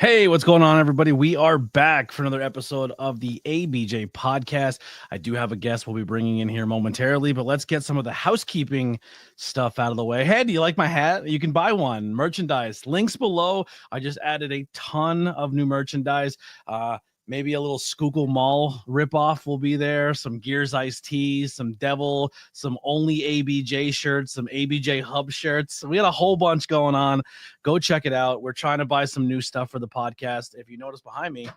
Hey, what's going on, everybody? We are back for another episode of the ABJ Podcast. I do have a guest we'll be bringing in here momentarily, but let's get some of the housekeeping stuff out of the way. Hey, do you like my hat? You can buy one. Merchandise. Links below. I just added a ton of new merchandise. Maybe a little Schuylkill Mall ripoff will be there. Some Gears Iced Teas, some Devil, some Only ABJ shirts, some ABJ Hub shirts. We got a whole bunch going on. Go check it out. We're trying to buy some new stuff for the podcast. If you notice behind me,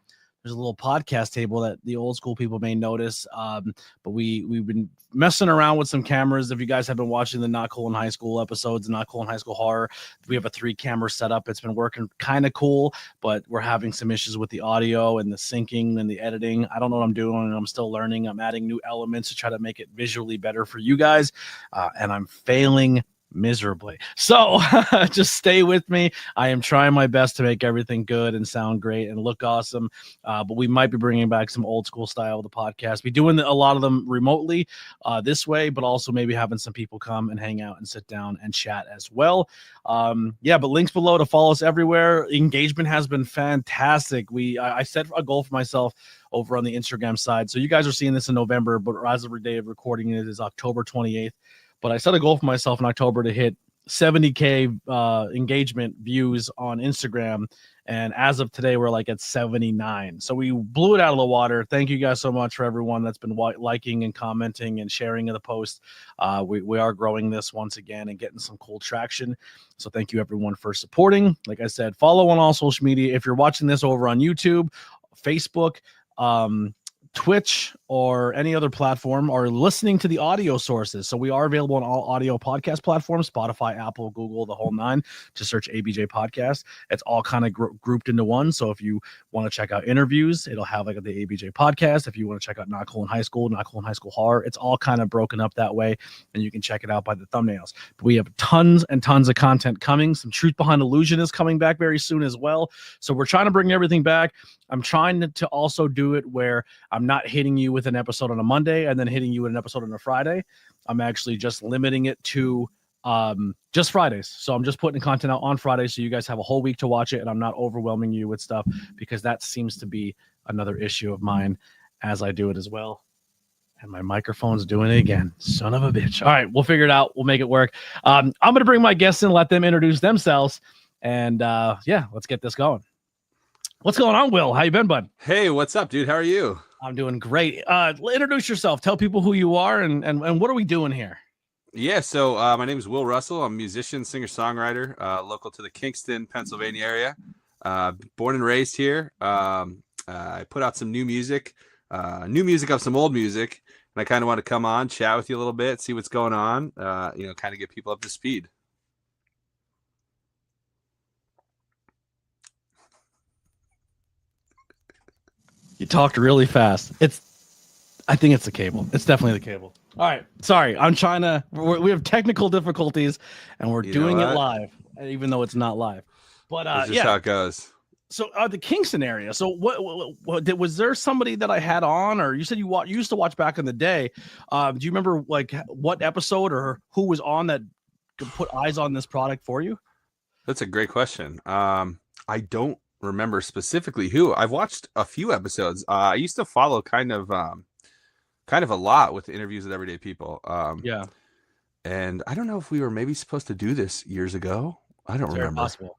there's a little podcast table that the old school people may notice. But we've been messing around with some cameras. If you guys have been watching the Not Cool in High School episodes, Not Cool in High School Horror, we have a 3-camera setup. It's been working kind of cool, but we're having some issues with the audio and the syncing and the editing. I don't know what I'm doing, and I'm still learning. I'm adding new elements to try to make it visually better for you guys, and I'm failing miserably. So just stay with me. I am trying my best to make everything good and sound great and look awesome. But we might be bringing back some old school style of the podcast. Be doing a lot of them remotely this way, but also maybe having some people come and hang out and sit down and chat as well. But links below to follow us everywhere. Engagement has been fantastic. I set a goal for myself over on the Instagram side. So you guys are seeing this in November, but as of the day of recording it is October 28th. But I set a goal for myself in October to hit 70K engagement views on Instagram. And as of today, we're like at 79. So we blew it out of the water. Thank you guys so much for everyone that's been liking and commenting and sharing of the post. We are growing this once again and getting some cool traction. So thank you everyone for supporting. Like I said, follow on all social media. If you're watching this over on YouTube, Facebook, Twitch, or any other platform, or listening to the audio sources. So we are available on all audio podcast platforms, Spotify, Apple, Google, the whole nine. Just search ABJ Podcast. It's all kind of grouped into one. So if you want to check out interviews, it'll have like the ABJ Podcast. If you want to check out Not Cool in High School, Not Cool in High School Horror, it's all kind of broken up that way, and you can check it out by the thumbnails. But we have tons and tons of content coming. Some Truth Behind Illusion is coming back very soon as well. So we're trying to bring everything back. I'm trying to also do it where I'm not hitting you with an episode on a Monday and then hitting you with an episode on a Friday. I'm actually just limiting it to just Fridays. So I'm just putting content out on Friday so you guys have a whole week to watch it, and I'm not overwhelming you with stuff, because that seems to be another issue of mine as I do it as well. And my microphone's doing it again. Son of a bitch. All right, we'll figure it out. We'll make it work. I'm going to bring my guests in, let them introduce themselves, and let's get this going. What's going on, Will? How you been, bud? Hey, what's up, dude? How are you? I'm doing great. Introduce yourself. Tell people who you are and what are we doing here? Yeah, so my name is Will Russell. I'm a musician, singer-songwriter, local to the Kingston, Pennsylvania area. Born and raised here. I put out some new music of some old music, and I kind of want to come on, chat with you a little bit, see what's going on, kind of get people up to speed. You talked really fast. I think it's the cable. It's definitely the cable. All right. Sorry. We have technical difficulties, and we're doing it live, even though it's not live. But that's just how it goes. So the Kingston area. So what was there somebody that I had on, or you said you used to watch back in the day? Do you remember like what episode or who was on that could put eyes on this product for you? That's a great question. I don't remember specifically who. I've watched a few episodes. I used to follow kind of a lot with the interviews with everyday people. And I don't know if we were maybe supposed to do this years ago. I don't remember. Possible.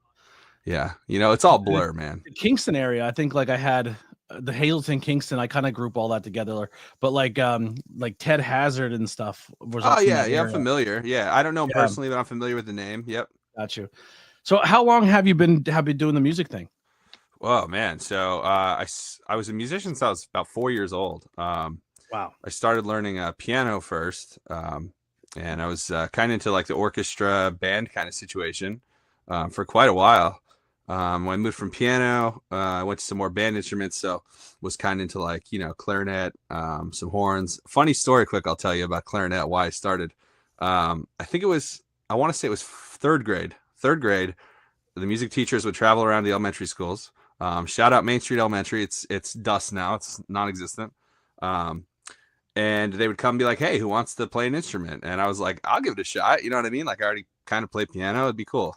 Yeah, it's all blur, man. The Kingston area, I think like I had the Hazleton, Kingston. I kind of group all that together, but like Ted Hazard and stuff was. Oh yeah, I'm familiar. Yeah, I don't know him personally, but I'm familiar with the name. Yep. Got you. So how long have you been doing the music thing? Oh man, so I was a musician since I was about 4 years old. Wow. I started learning piano first, and I was kind of into like the orchestra band kind of situation for quite a while. When I moved from piano, I went to some more band instruments, so was kind of into like clarinet, some horns. Funny story, quick, I'll tell you about clarinet. Why I started. I want to say it was third grade. The music teachers would travel around the elementary schools. Shout out Main Street Elementary. It's dust now. It's non-existent. And they would come and be like, hey, who wants to play an instrument? And I was like, I'll give it a shot. You know what I mean? Like I already kind of play piano. It'd be cool.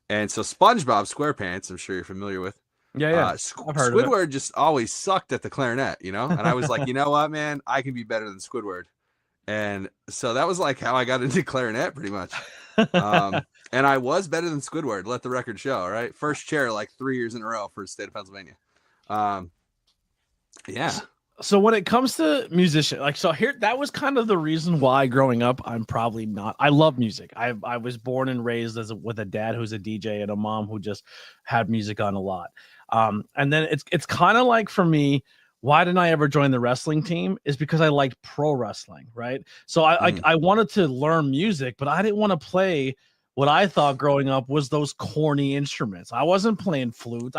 And so SpongeBob SquarePants, I'm sure you're familiar with, Yeah. I've heard of it. Squidward just always sucked at the clarinet, you know? And I was like, you know what, man, I can be better than Squidward. And so that was like how I got into clarinet pretty much. And I was better than Squidward, let the record show, right? First chair like 3 years in a row for the state of Pennsylvania. Yeah. So when it comes to musician, like, so here, that was kind of the reason why growing up, I'm probably not, I love music. I was born and raised with a dad who's a DJ and a mom who just had music on a lot. And then it's kind of like for me, why didn't I ever join the wrestling team is because I liked pro wrestling. Right. So I wanted to learn music, but I didn't want to play what I thought growing up was those corny instruments. I wasn't playing flutes.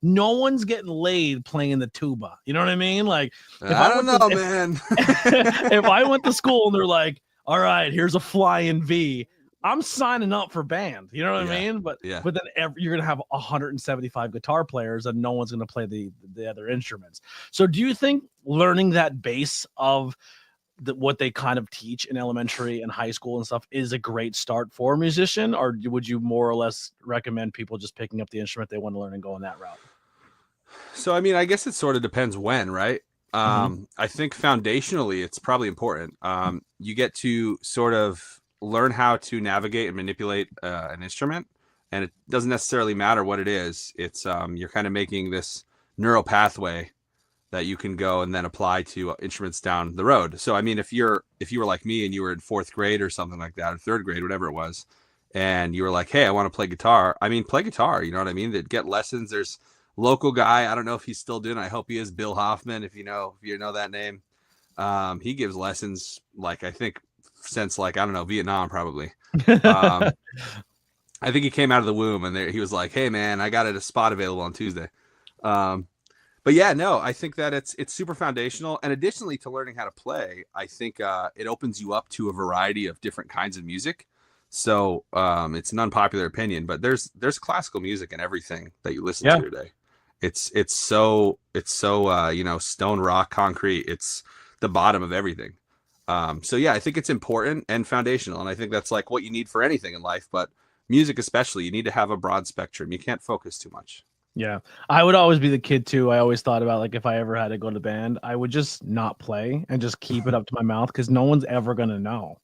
No one's getting laid playing the tuba. You know what I mean? Like, I don't know, man. If I went to school and they're like, all right, here's a flying V, I'm signing up for band. You know what I mean? But then you're going to have 175 guitar players and no one's going to play the other instruments. So do you think learning that base of what they kind of teach in elementary and high school and stuff is a great start for a musician, or would you more or less recommend people just picking up the instrument they want to learn and going that route? So, I mean, I guess it sort of depends when, right? I think foundationally, it's probably important. You get to sort of learn how to navigate and manipulate an instrument, and it doesn't necessarily matter what it is. It's you're kind of making this neural pathway that you can go and then apply to instruments down the road. So, I mean, if you were like me and you were in 4th grade or something like that, or 3rd grade, whatever it was, and you were like, hey, I want to play guitar. I mean, play guitar, you know what I mean? They'd get lessons. There's local guy. I don't know if he's still doing it. I hope he is. Bill Hoffman, if you know that name. He gives lessons, like, I think since, like, I don't know, Vietnam, probably. I think he came out of the womb and he was like, hey man, I got a spot available on Tuesday. But yeah, no, I think that it's super foundational. And additionally to learning how to play, I think it opens you up to a variety of different kinds of music. So it's an unpopular opinion, but there's classical music in everything that you listen to today. It's so stone, rock, concrete. It's the bottom of everything. So yeah, I think it's important and foundational. And I think that's like what you need for anything in life, but music especially, you need to have a broad spectrum. You can't focus too much. Yeah, I would always be the kid too. I always thought about, like, if I ever had to go to band, I would just not play and just keep it up to my mouth because no one's ever gonna know.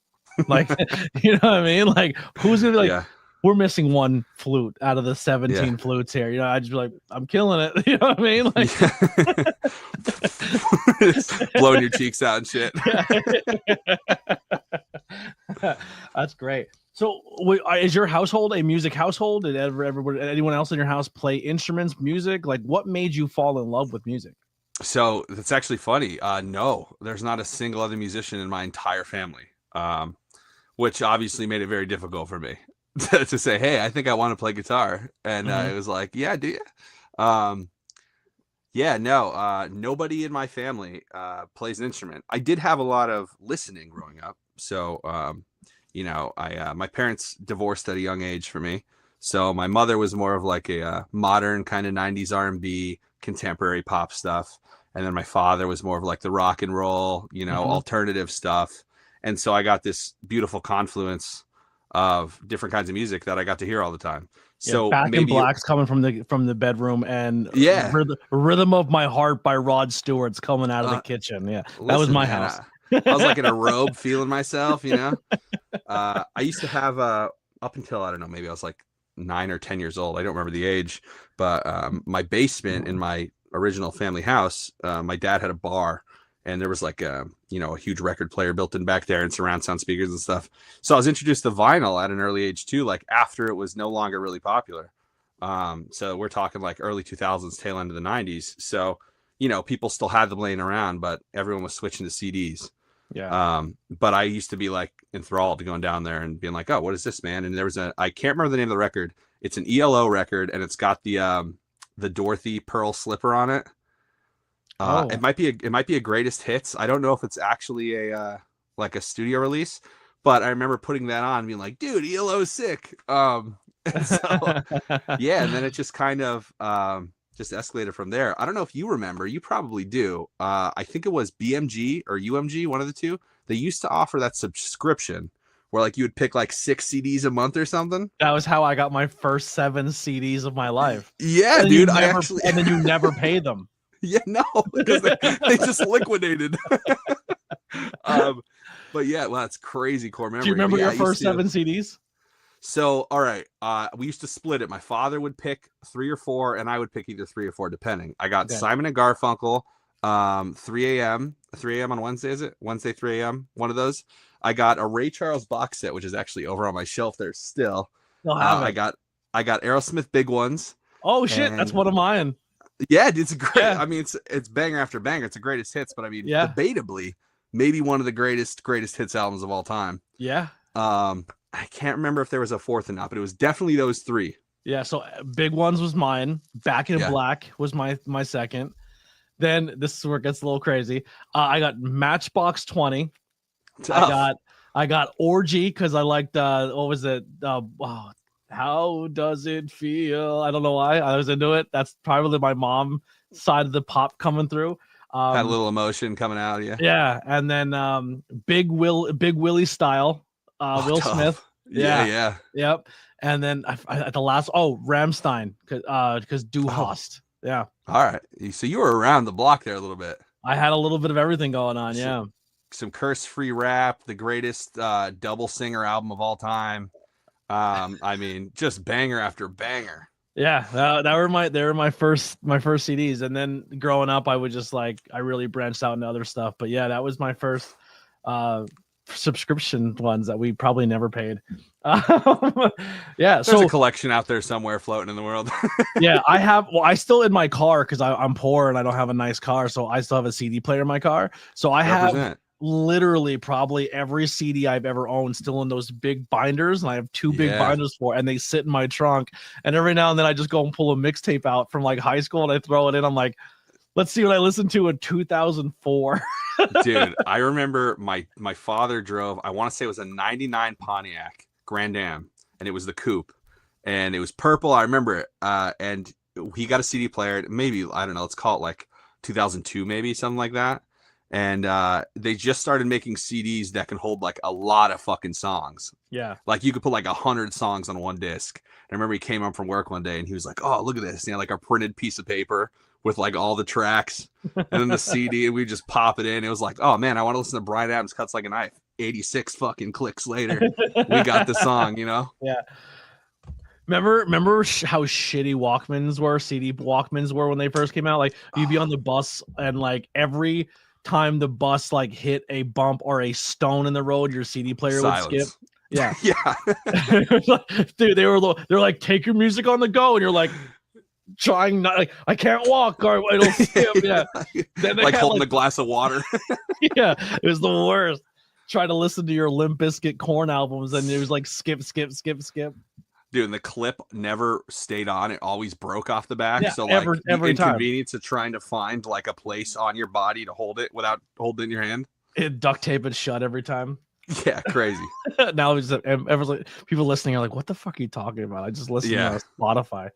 Like, you know what I mean? Like, who's gonna be like, we're missing one flute out of the 17 flutes here. You know, I'd just be like, I'm killing it. You know what I mean? Like, blowing your cheeks out and shit. That's great. So, is your household a music household? Did anyone else in your house play instruments, music? Like, what made you fall in love with music? So that's actually funny. No, there's not a single other musician in my entire family, which obviously made it very difficult for me to say, hey, I think I want to play guitar. And it was like, yeah, do you? Nobody in my family plays an instrument. I did have a lot of listening growing up. So, my parents divorced at a young age for me. So my mother was more of like a modern kind of 90s R&B, contemporary pop stuff. And then my father was more of like the rock and roll, alternative stuff. And so I got this beautiful confluence of different kinds of music that I got to hear all the time. So Back in Black's coming from the bedroom, and Rhythm of My Heart by Rod Stewart's coming out of the kitchen. Yeah, that was my house. I was like in a robe feeling myself, I used to have up until, I don't know, maybe I was like 9 or 10 years old. I don't remember the age, but my basement in my original family house, my dad had a bar, and there was like a huge record player built in back there and surround sound speakers and stuff. So I was introduced to vinyl at an early age too, like after it was no longer really popular. So we're talking like early 2000s, tail end of the 90s. So, people still had them laying around, but everyone was switching to CDs. Yeah. But I used to be like enthralled to going down there and being like, oh, what is this, man? And there was I can't remember the name of the record. It's an ELO record, and it's got the Dorothy pearl slipper on it. It might be a greatest hits. I don't know if it's actually a studio release, but I remember putting that on and being like, dude, ELO is sick. And then it just kind of just escalated from there. I don't know if you remember, you probably do. I think it was BMG or UMG, one of the two. They used to offer that subscription where like you would pick like 6 CDs a month or something. That was how I got my first 7 CDs of my life. Yeah, dude. And then you never pay them. Yeah, no, because they just liquidated. But yeah, well, that's crazy core memory. Do you remember your first 7 CDs? So, all right, we used to split it. My father would pick 3 or 4, and I would pick either 3 or 4, depending. I got Simon and Garfunkel, 3 a.m. on Wednesday, is it? Wednesday, 3 a.m., one of those. I got a Ray Charles box set, which is actually over on my shelf there still. I got Aerosmith Big Ones. Oh, shit, that's one of mine. Yeah, it's great. Yeah. I mean, it's banger after banger. It's the greatest hits, but I mean, debatably, maybe one of the greatest hits albums of all time. Yeah. I can't remember if there was a fourth or not, but it was definitely those 3. Yeah. So Big Ones was mine. Back in Black was my second. Then this is where it gets a little crazy. I got Matchbox 20. Tough. I got Orgy because I liked what was it? How does it feel? I don't know why I was into it. That's probably my mom side of the pop coming through. Had a little emotion coming out, yeah. Yeah, and then Big Willie Style, Will tough. Smith. Yeah. Yep. And then at the last, Rammstein, because Du Hast. Yeah. All right. So you were around the block there a little bit. I had a little bit of everything going on. Yeah. Some curse-free rap, the greatest double singer album of all time. I mean, just banger after banger. Yeah, they were my first CDs, and then growing up, I would just I really branched out into other stuff. But yeah, that was my first subscription ones that we probably never paid. Yeah, there's a collection out there somewhere floating in the world. Yeah, I have. Well, I still in my car because I'm poor and I don't have a nice car, so I still have a CD player in my car. So I have literally probably every CD I've ever owned still in those big binders, and I have 2 big binders and they sit in my trunk. And every now and then I just go and pull a mixtape out from high school and I throw it in. I'm like, let's see what I listened to in 2004. Dude, I remember my father drove, I want to say it was a 99 Pontiac Grand Am, and it was the coupe, and it was purple. I remember it. And he got a CD player, maybe, I don't know, let's call it 2002, maybe something like that. And they just started making CDs that can hold a lot of fucking songs. Yeah. You could put 100 songs on one disc. And I remember he came home from work one day and he was like, oh, look at this. A printed piece of paper with all the tracks and then the CD, and we just pop it in. It was oh man, I want to listen to Bryan Adams Cuts Like a Knife. 86 fucking clicks later, we got the song, Yeah. Remember how shitty Walkmans were, CD Walkmans were when they first came out? You'd be on the bus and every time the bus hit a bump or a stone in the road, your CD player would skip. Yeah. Yeah. Dude, they're take your music on the go, and you're trying not I can't walk or it'll skip. Yeah. Then holding a glass of water. Yeah, it was the worst. Try to listen to your Limp Bizkit Korn albums and it was skip. Dude, and the clip never stayed on. It always broke off the back. Yeah, so every the inconvenience time of trying to find a place on your body to hold it without holding it in your hand. It duct tape it shut every time. Yeah, crazy. Now it's just, people listening are what the fuck are you talking about? I just listen to Spotify.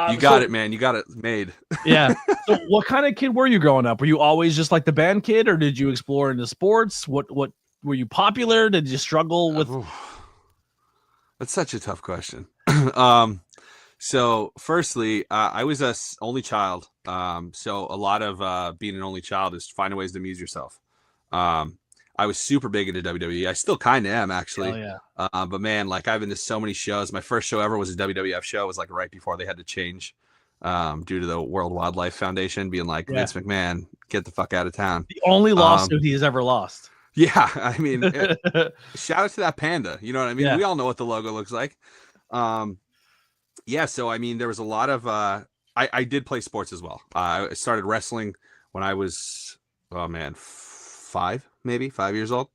You got it, man. You got it made. Yeah. So what kind of kid were you growing up? Were you always just the band kid, or did you explore into sports? What were you popular? Did you struggle with? That's such a tough question. So firstly, I was a only child. So a lot of being an only child is finding ways to amuse yourself. I was super big into WWE. I still kind of am, actually. Oh, yeah. But man, I've been to so many shows. My first show ever was a WWF show. It was right before they had to change due to the World Wildlife Foundation being Vince McMahon, get the fuck out of town. The only lawsuit he's ever lost. Yeah, I mean, shout out to that panda. You know what I mean? Yeah. We all know what the logo looks like. Yeah, so I mean, there was a lot of I did play sports as well. I started wrestling when I was 5 years old.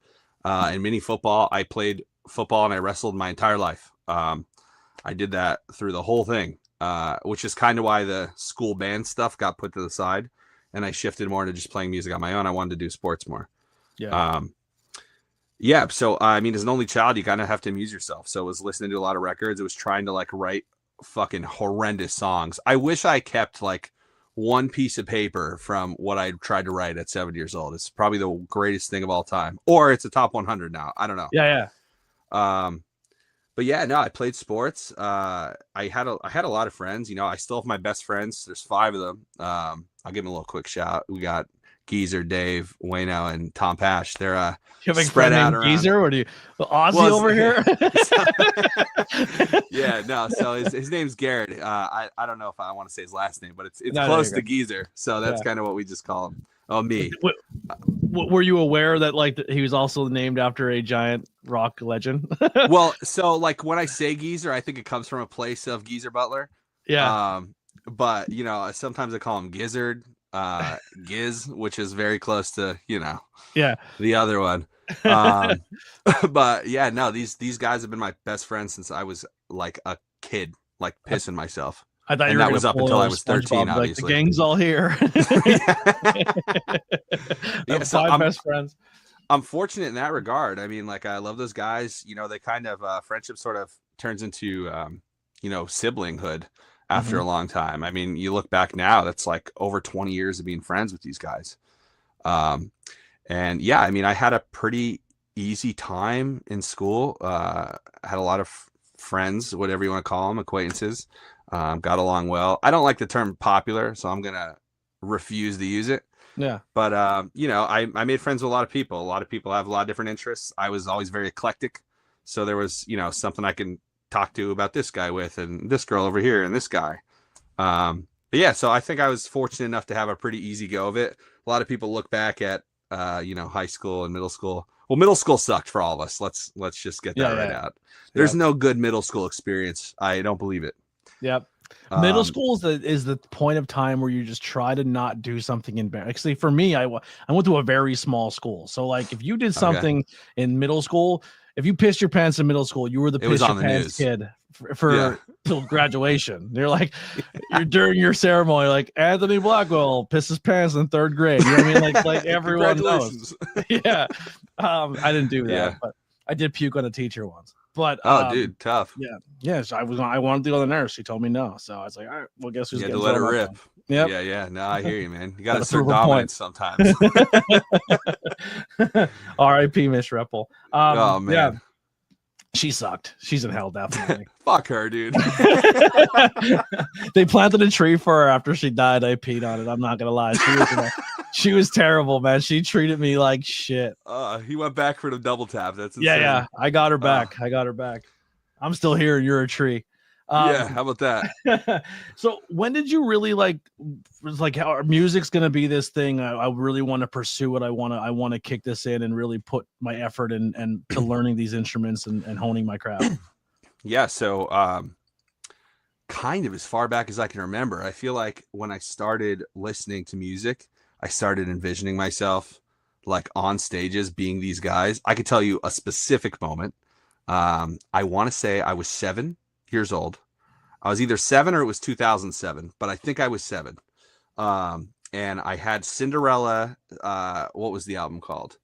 And mini football, I played football and I wrestled my entire life. I did that through the whole thing, which is kind of why the school band stuff got put to the side, and I shifted more to just playing music on my own. I wanted to do sports more. Yeah. Yeah. So, I mean, as an only child, you kind of have to amuse yourself. So it was listening to a lot of records. It was trying to write fucking horrendous songs. I wish I kept one piece of paper from what I tried to write at 7 years old. It's probably the greatest thing of all time, or it's a top 100 now. I don't know. Yeah. But yeah, no, I played sports. I had a lot of friends. I still have my best friends. There's 5 of them. I'll give them a little quick shout. We got Geezer, Dave, Wayno, and Tom Pash. They're spread out around. Geezer, or do you Aussie over here? Yeah, no. So his name's Garrett. I don't know if I want to say his last name, but it's No, close to Geezer. So that's kind of what we just call him. Oh, me. Were you aware that he was also named after a giant rock legend? Well, so like when I say Geezer, I think it comes from a place of Geezer Butler. Yeah. But sometimes I call him Gizzard, Giz, which is very close to the other one. But yeah, no, these guys have been my best friends since I was like a kid, like pissing myself. I thought that was up until I was 13. Obviously, the gang's all here. Yeah, so 5 best friends. I'm fortunate in that regard. I mean, like, I love those guys. They kind of friendship sort of turns into siblinghood after a long time. I mean, you look back now, that's like over 20 years of being friends with these guys. And yeah, I mean, I had a pretty easy time in school. I had a lot of friends, whatever you want to call them, acquaintances. Got along well. I don't like the term popular, so I'm gonna refuse to use it. Yeah. But I made friends with a lot of people. A lot of people have a lot of different interests. I was always very eclectic, so there was something I can talk to about this guy with, and this girl over here, and this guy. But yeah, so I think I was fortunate enough to have a pretty easy go of it. A lot of people look back at high school and middle school. Well, middle school sucked for all of us. Let's just get that right out. There's no good middle school experience. I don't believe it. Yep. Middle school is the point of time where you just try to not do something embarrassing. Actually, for me, I went to a very small school. So like if you did something in middle school, if you pissed your pants in middle school, you were the piss your pants kid for till graduation. You're during your ceremony, like Anthony Blackwel pissed his pants in 3rd grade. You know what I mean? Like everyone knows. Yeah. I didn't do that, but I did puke on a teacher once. But dude, tough. Yeah. So I wanted to go to the nurse. She told me no. So I was like, all right, well, guess who's getting to let it rip. Yep. Yeah. No, I hear you, man. You got to assert dominance sometimes. R.I.P. Miss Reppel. Oh man. Yeah. She sucked. She's in hell, definitely. Fuck her, dude. They planted a tree for her after she died. I peed on it. I'm not gonna lie. She was terrible, man. She treated me like shit. He went back for the double tap. That's insane. Yeah. I got her back. I'm still here, and you're a tree. How about that? So when did you really was like how music's gonna be this thing? I really want to pursue it. I want to kick this in and really put my effort and to learning these instruments and honing my craft. Yeah, so kind of as far back as I can remember, I feel like when I started listening to music, I started envisioning myself like on stages being these guys. I could tell you a specific moment. I want to say I was 7 years old. I was either 7 or it was 2007, but I think I was 7. And I had Cinderella. What was the album called?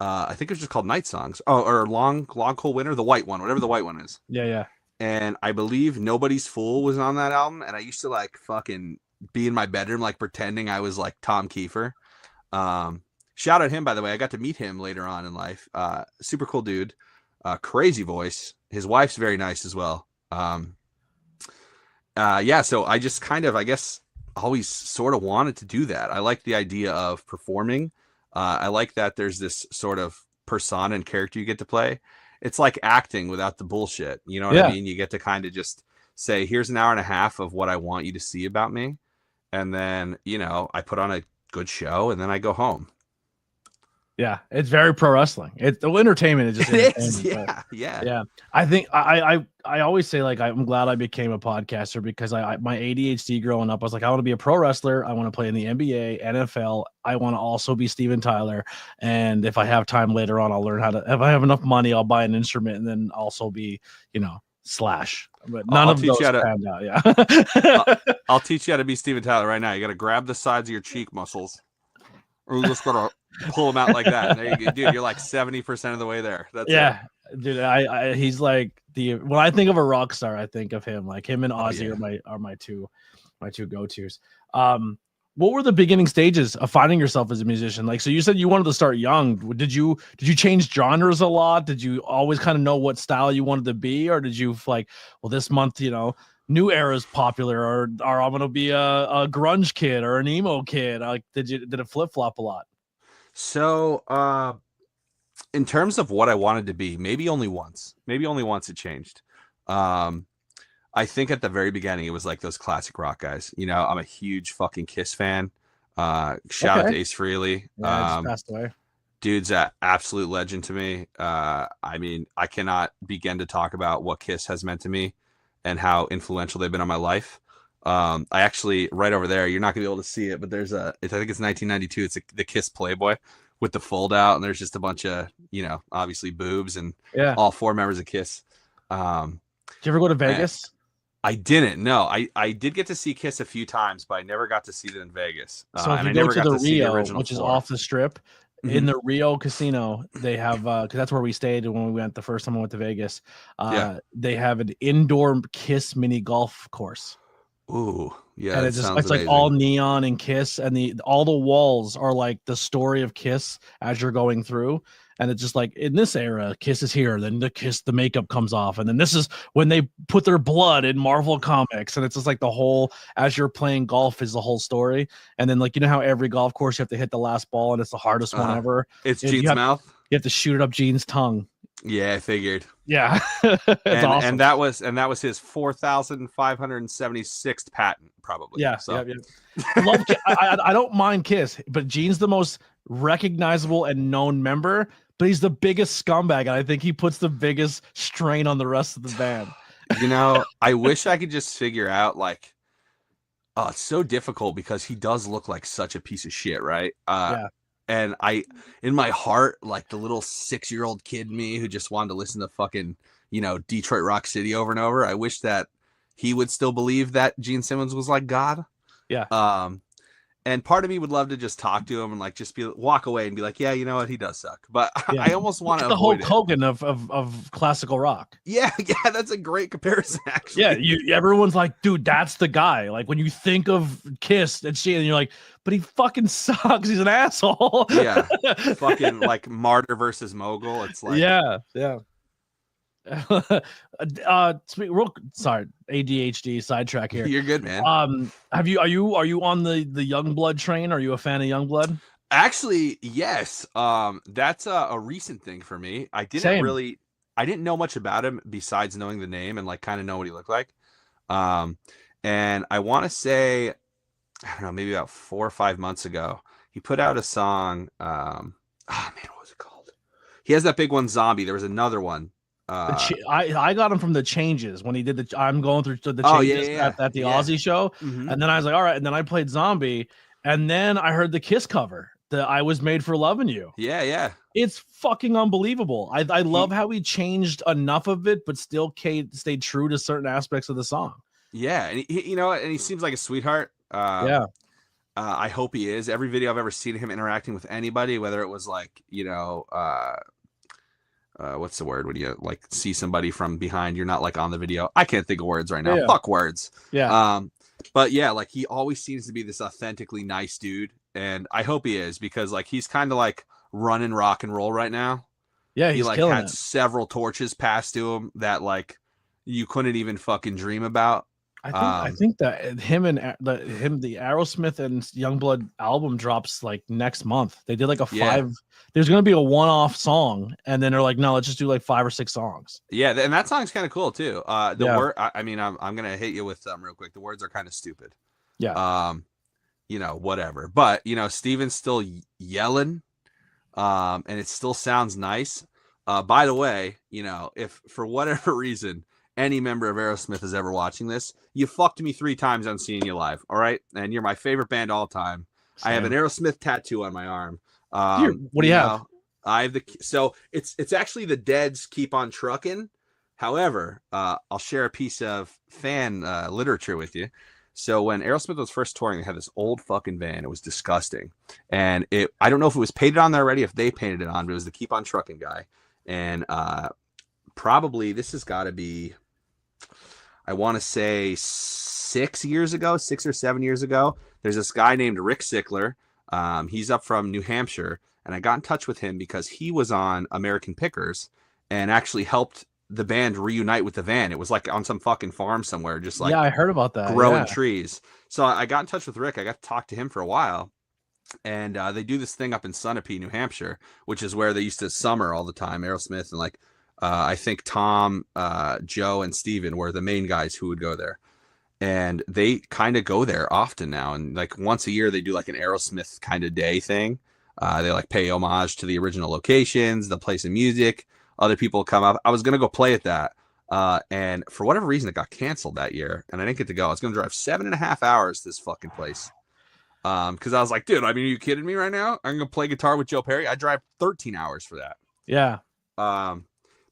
I think it was just called Night Songs. Oh, or Long Cold Winter, the white one, whatever the white one is. Yeah. And I believe Nobody's Fool was on that album. And I used to like fucking be in my bedroom, like pretending I was like Tom Kiefer. Shout out him, by the way. I got to meet him later on in life. Super cool dude. Crazy voice. His wife's very nice as well. So I just kind of, I guess, always sort of wanted to do that. I like the idea of performing. I like that there's this sort of persona and character you get to play. It's like acting without the bullshit. You know what I mean? You get to kind of just say, here's an hour and a half of what I want you to see about me. And then, I put on a good show and then I go home. Yeah, it's very pro wrestling. It's the entertainment is just yeah. I think I always say like I'm glad I became a podcaster because my ADHD growing up, I was like I want to be a pro wrestler. I want to play in the NBA, NFL. I want to also be Steven Tyler. And if I have time later on, I'll learn how to. If I have enough money, I'll buy an instrument and then also be Slash. But none of those panned out. Yeah, I'll teach you how to be Steven Tyler right now. You got to grab the sides of your cheek muscles. Or you just gotta pull him out like that. There you go, dude. You're like 70% of the way there. That's dude. He's like when I think of a rock star, I think of him. Like him and Ozzy are my two go-tos. What were the beginning stages of finding yourself as a musician? Like, so you said you wanted to start young. Did you change genres a lot? Did you always kind of know what style you wanted to be, or did you like, well, this month, new era is popular, or I'm gonna be a grunge kid or an emo kid? Like, did it flip flop a lot? So, in terms of what I wanted to be, maybe only once it changed. I think at the very beginning, it was like those classic rock guys. I'm a huge fucking Kiss fan. Shout out to Ace Frehley. Yeah, just passed away. Dude's an absolute legend to me. I mean, I cannot begin to talk about what Kiss has meant to me and how influential they've been on my life. I actually, right over there, you're not gonna be able to see it, but I think it's 1992. It's the Kiss Playboy with the fold out, and there's just a bunch of, obviously boobs and all four members of Kiss. Did you ever go to Vegas? I didn't. No, I did get to see Kiss a few times, but I never got to see them in Vegas. So if you go to the Rio, which is off the strip, in the Rio casino, they have because that's where we stayed when we went the first time I went to Vegas. They have an indoor Kiss mini golf course. Ooh, yeah, and it's like all neon and Kiss, and all the walls are like the story of Kiss as you're going through. And it's just like, in this era, Kiss is here. Then the makeup comes off. And then this is when they put their blood in Marvel Comics. And it's just like the whole, as you're playing golf is the whole story. And then, like, how every golf course you have to hit the last ball and it's the hardest one ever. It's Gene's mouth. You have to shoot it up Gene's tongue. Yeah, I figured. Yeah. It's awesome. And that was his 4,576th patent, probably. Yeah. So. Yeah. I don't mind Kiss, but Gene's the most recognizable and known member. But he's the biggest scumbag, and I think he puts the biggest strain on the rest of the band. I wish I could just figure out, like, it's so difficult because he does look like such a piece of shit, right? And in my heart, like the little 6-year-old kid me who just wanted to listen to fucking, Detroit Rock City over and over, I wish that he would still believe that Gene Simmons was like God. Yeah. And part of me would love to just talk to him and like just walk away and be like, yeah, you know what, he does suck. But I almost want to avoid the Hulk Hogan of classical rock. Yeah, that's a great comparison, actually. Yeah, everyone's like, dude, that's the guy. Like when you think of Kiss and you're like, but he fucking sucks. He's an asshole. Yeah, fucking like Martyr versus Mogul. It's like yeah. Sorry, ADHD sidetrack here. You're good, man. Are you on the Youngblood train? Are you a fan of Youngblood? Actually, yes. That's a recent thing for me. I didn't know much about him besides knowing the name and like kind of know what he looked like. And I want to say, I don't know, maybe about 4 or 5 months ago, he put out a song. What was it called? He has that big one, Zombie. There was another one. I got him from the Changes when he did I'm going through the Changes at the Aussie show, and then I was like, all right, and then I played Zombie, and then I heard the Kiss cover, the I Was Made for Loving You. Yeah, it's fucking unbelievable. I love how he changed enough of it, but still stayed true to certain aspects of the song. Yeah, and he seems like a sweetheart. I hope he is. Every video I've ever seen him interacting with anybody, whether it was like what's the word when you like see somebody from behind, you're not like on the video. I can't think of words right now. Yeah. Fuck words. Yeah. But yeah, like he always seems to be this authentically nice dude, and I hope he is, because like he's kind of like running rock and roll right now. Yeah, he like had several torches passed to him that like you couldn't even fucking dream about. I think that the Aerosmith and Youngblood album drops like next month. They did like a 5. There's gonna be a one-off song, and then they're like, no, let's just do like 5 or 6 songs. Yeah, and that song's kind of cool too. Word, I mean, I'm gonna hit you with real quick. The words are kind of stupid. Yeah. Whatever. But Steven's still yelling, and it still sounds nice. By the way, if for whatever reason any member of Aerosmith is ever watching this, you fucked me 3 times on seeing you live. All right. And you're my favorite band all time. Same. I have an Aerosmith tattoo on my arm. What do you have? I have so it's actually the Dead's Keep on Truckin'. However, I'll share a piece of fan literature with you. So when Aerosmith was first touring, they had this old fucking van. It was disgusting. And I don't know if it was painted on there already, if they painted it on, but it was the Keep on Truckin' guy. And probably this has got to be, I want to say 6 or 7 years ago. There's this guy named Rick Sickler. He's up from New Hampshire, and I got in touch with him because he was on American Pickers and actually helped the band reunite with the van. It was like on some fucking farm somewhere, just like, yeah, I heard about that. Growing trees. So I got in touch with Rick. I got to talk to him for a while. And they do this thing up in Sunapee, New Hampshire, which is where they used to summer all the time. Aerosmith and like, I think Tom, Joe, and Steven were the main guys who would go there. And they kind of go there often now. And like once a year, they do like an Aerosmith kind of day thing. They like pay homage to the original locations. They'll play some music. Other people come up. I was going to go play at that. And for whatever reason, it got canceled that year. And I didn't get to go. I was going to drive 7.5 hours to this fucking place. Because I was like, dude, I mean, are you kidding me right now? I'm going to play guitar with Joe Perry. I drive 13 hours for that. Yeah. But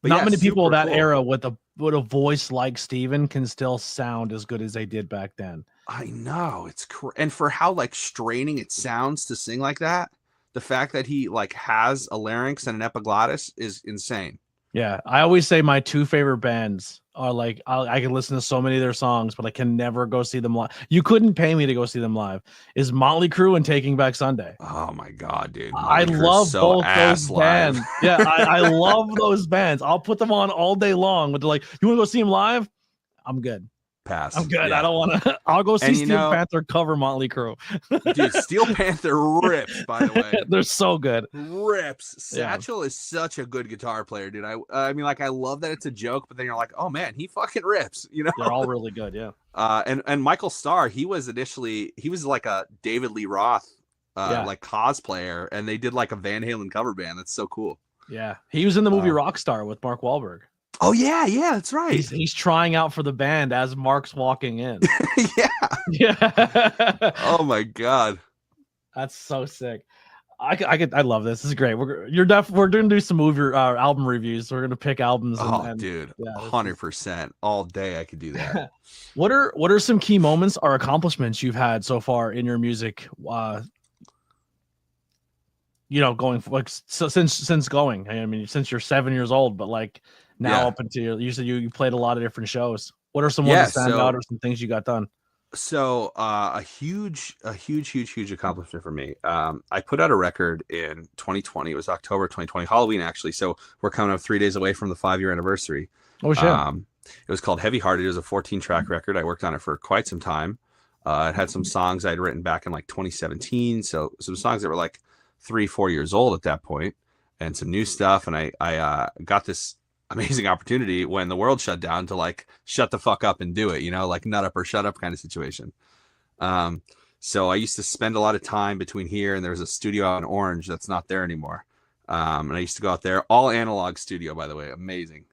not many people of that cool. era with a voice like Steven can still sound as good as they did back then. I know. And for how like straining it sounds to sing like that, the fact that he like has a larynx and an epiglottis is insane. Yeah, I always say my two favorite bands are like I can listen to so many of their songs, but I can never go see them live. You couldn't pay me to go see them live. Is Motley Crue and Taking Back Sunday? Oh my god, dude! I love both those bands. Yeah, I love those bands. I'll put them on all day long. But they're like, you want to go see them live? I'm good. Pass. I'm good. Yeah. I don't want to. I'll go see Steel Panther cover Motley Crue. Dude, Steel Panther rips, by the way. They're so good. Rips. Satchel is such a good guitar player, dude. I mean, like, I love that it's a joke, but then you're like, oh man, he fucking rips. You know, they're all really good. Yeah. And Michael Starr, he was like a David Lee Roth, like cosplayer, and they did like a Van Halen cover band. That's so cool. Yeah, he was in the movie Rockstar with Mark Wahlberg. Oh yeah, that's right. He's trying out for the band as Mark's walking in. Yeah. Oh my god, that's so sick. I love this. This is great. We're gonna do some album reviews. We're gonna pick albums. Dude, 100% all day. I could do that. What are some key moments or accomplishments you've had so far in your music? Going like since going. I mean, since you're 7 years old, but like. Now up until you said you played a lot of different shows. What are some ones that stand out or some things you got done? So a huge accomplishment for me. I put out a record in 2020. It was October 2020, Halloween actually. So we're coming up 3 days away from the 5-year anniversary. Oh shit! It was called Heavy Hearted. It was a 14-track record. I worked on it for quite some time. It had some songs I'd written back in like 2017. So some songs that were like 3-4 years old at that point, and some new stuff. And I got this amazing opportunity when the world shut down to like shut the fuck up and do it, like nut up or shut up kind of situation. So I used to spend a lot of time between here and there's a studio out in Orange that's not there anymore. And I used to go out there, all analog studio, by the way, amazing.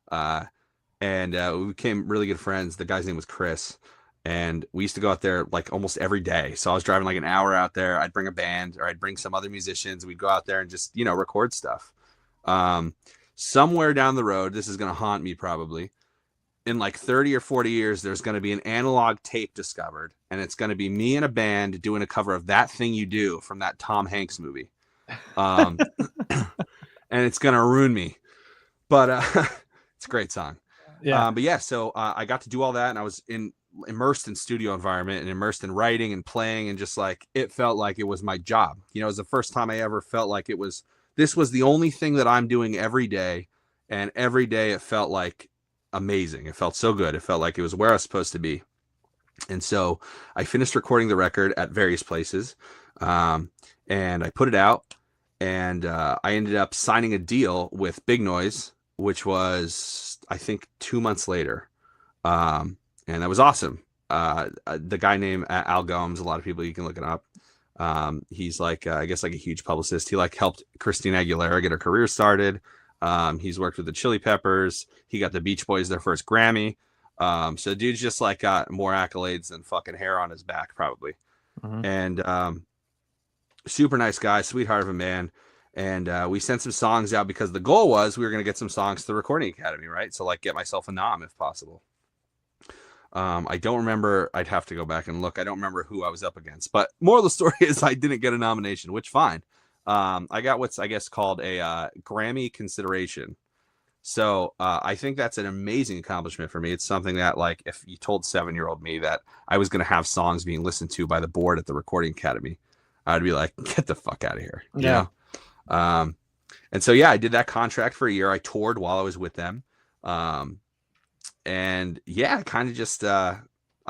And we became really good friends. The guy's name was Chris, and we used to go out there like almost every day. So I was driving like an hour out there. I'd bring a band or I'd bring some other musicians. We'd go out there and just, record stuff. Somewhere down the road, this is going to haunt me probably. In like 30 or 40 years, there's going to be an analog tape discovered, and it's going to be me and a band doing a cover of That Thing You Do from that Tom Hanks movie. And it's going to ruin me. But it's a great song. Yeah. But yeah, so I got to do all that, and I was immersed in studio environment and immersed in writing and playing, and just like it felt like it was my job. It was the first time I ever felt like this was the only thing that I'm doing every day. And every day it felt like amazing. It felt so good. It felt like it was where I was supposed to be. And so I finished recording the record at various places. And I put it out, and I ended up signing a deal with Big Noise, which was, I think, 2 months later. And that was awesome. The guy named Al Gomes, a lot of people, you can look it up. He's like, I guess like a huge publicist. He like helped Christina Aguilera get her career started. He's worked with the Chili Peppers. He got the Beach Boys their first Grammy. So dude's just like got more accolades than fucking hair on his back, probably. Mm-hmm. And, super nice guy, sweetheart of a man. And, we sent some songs out because the goal was we were going to get some songs to the Recording Academy, right? So like get myself a nom if possible. I don't remember. I'd have to go back and look. I don't remember who I was up against, but moral of the story is I didn't get a nomination, which fine. I got what's, I guess, called a Grammy consideration. So I think that's an amazing accomplishment for me. It's something that, like, if you told 7-year-old me that I was going to have songs being listened to by the board at the Recording Academy, I'd be like, get the fuck out of here. You know? And so, yeah, I did that contract for a year. I toured while I was with them. And yeah, kind of just, I'm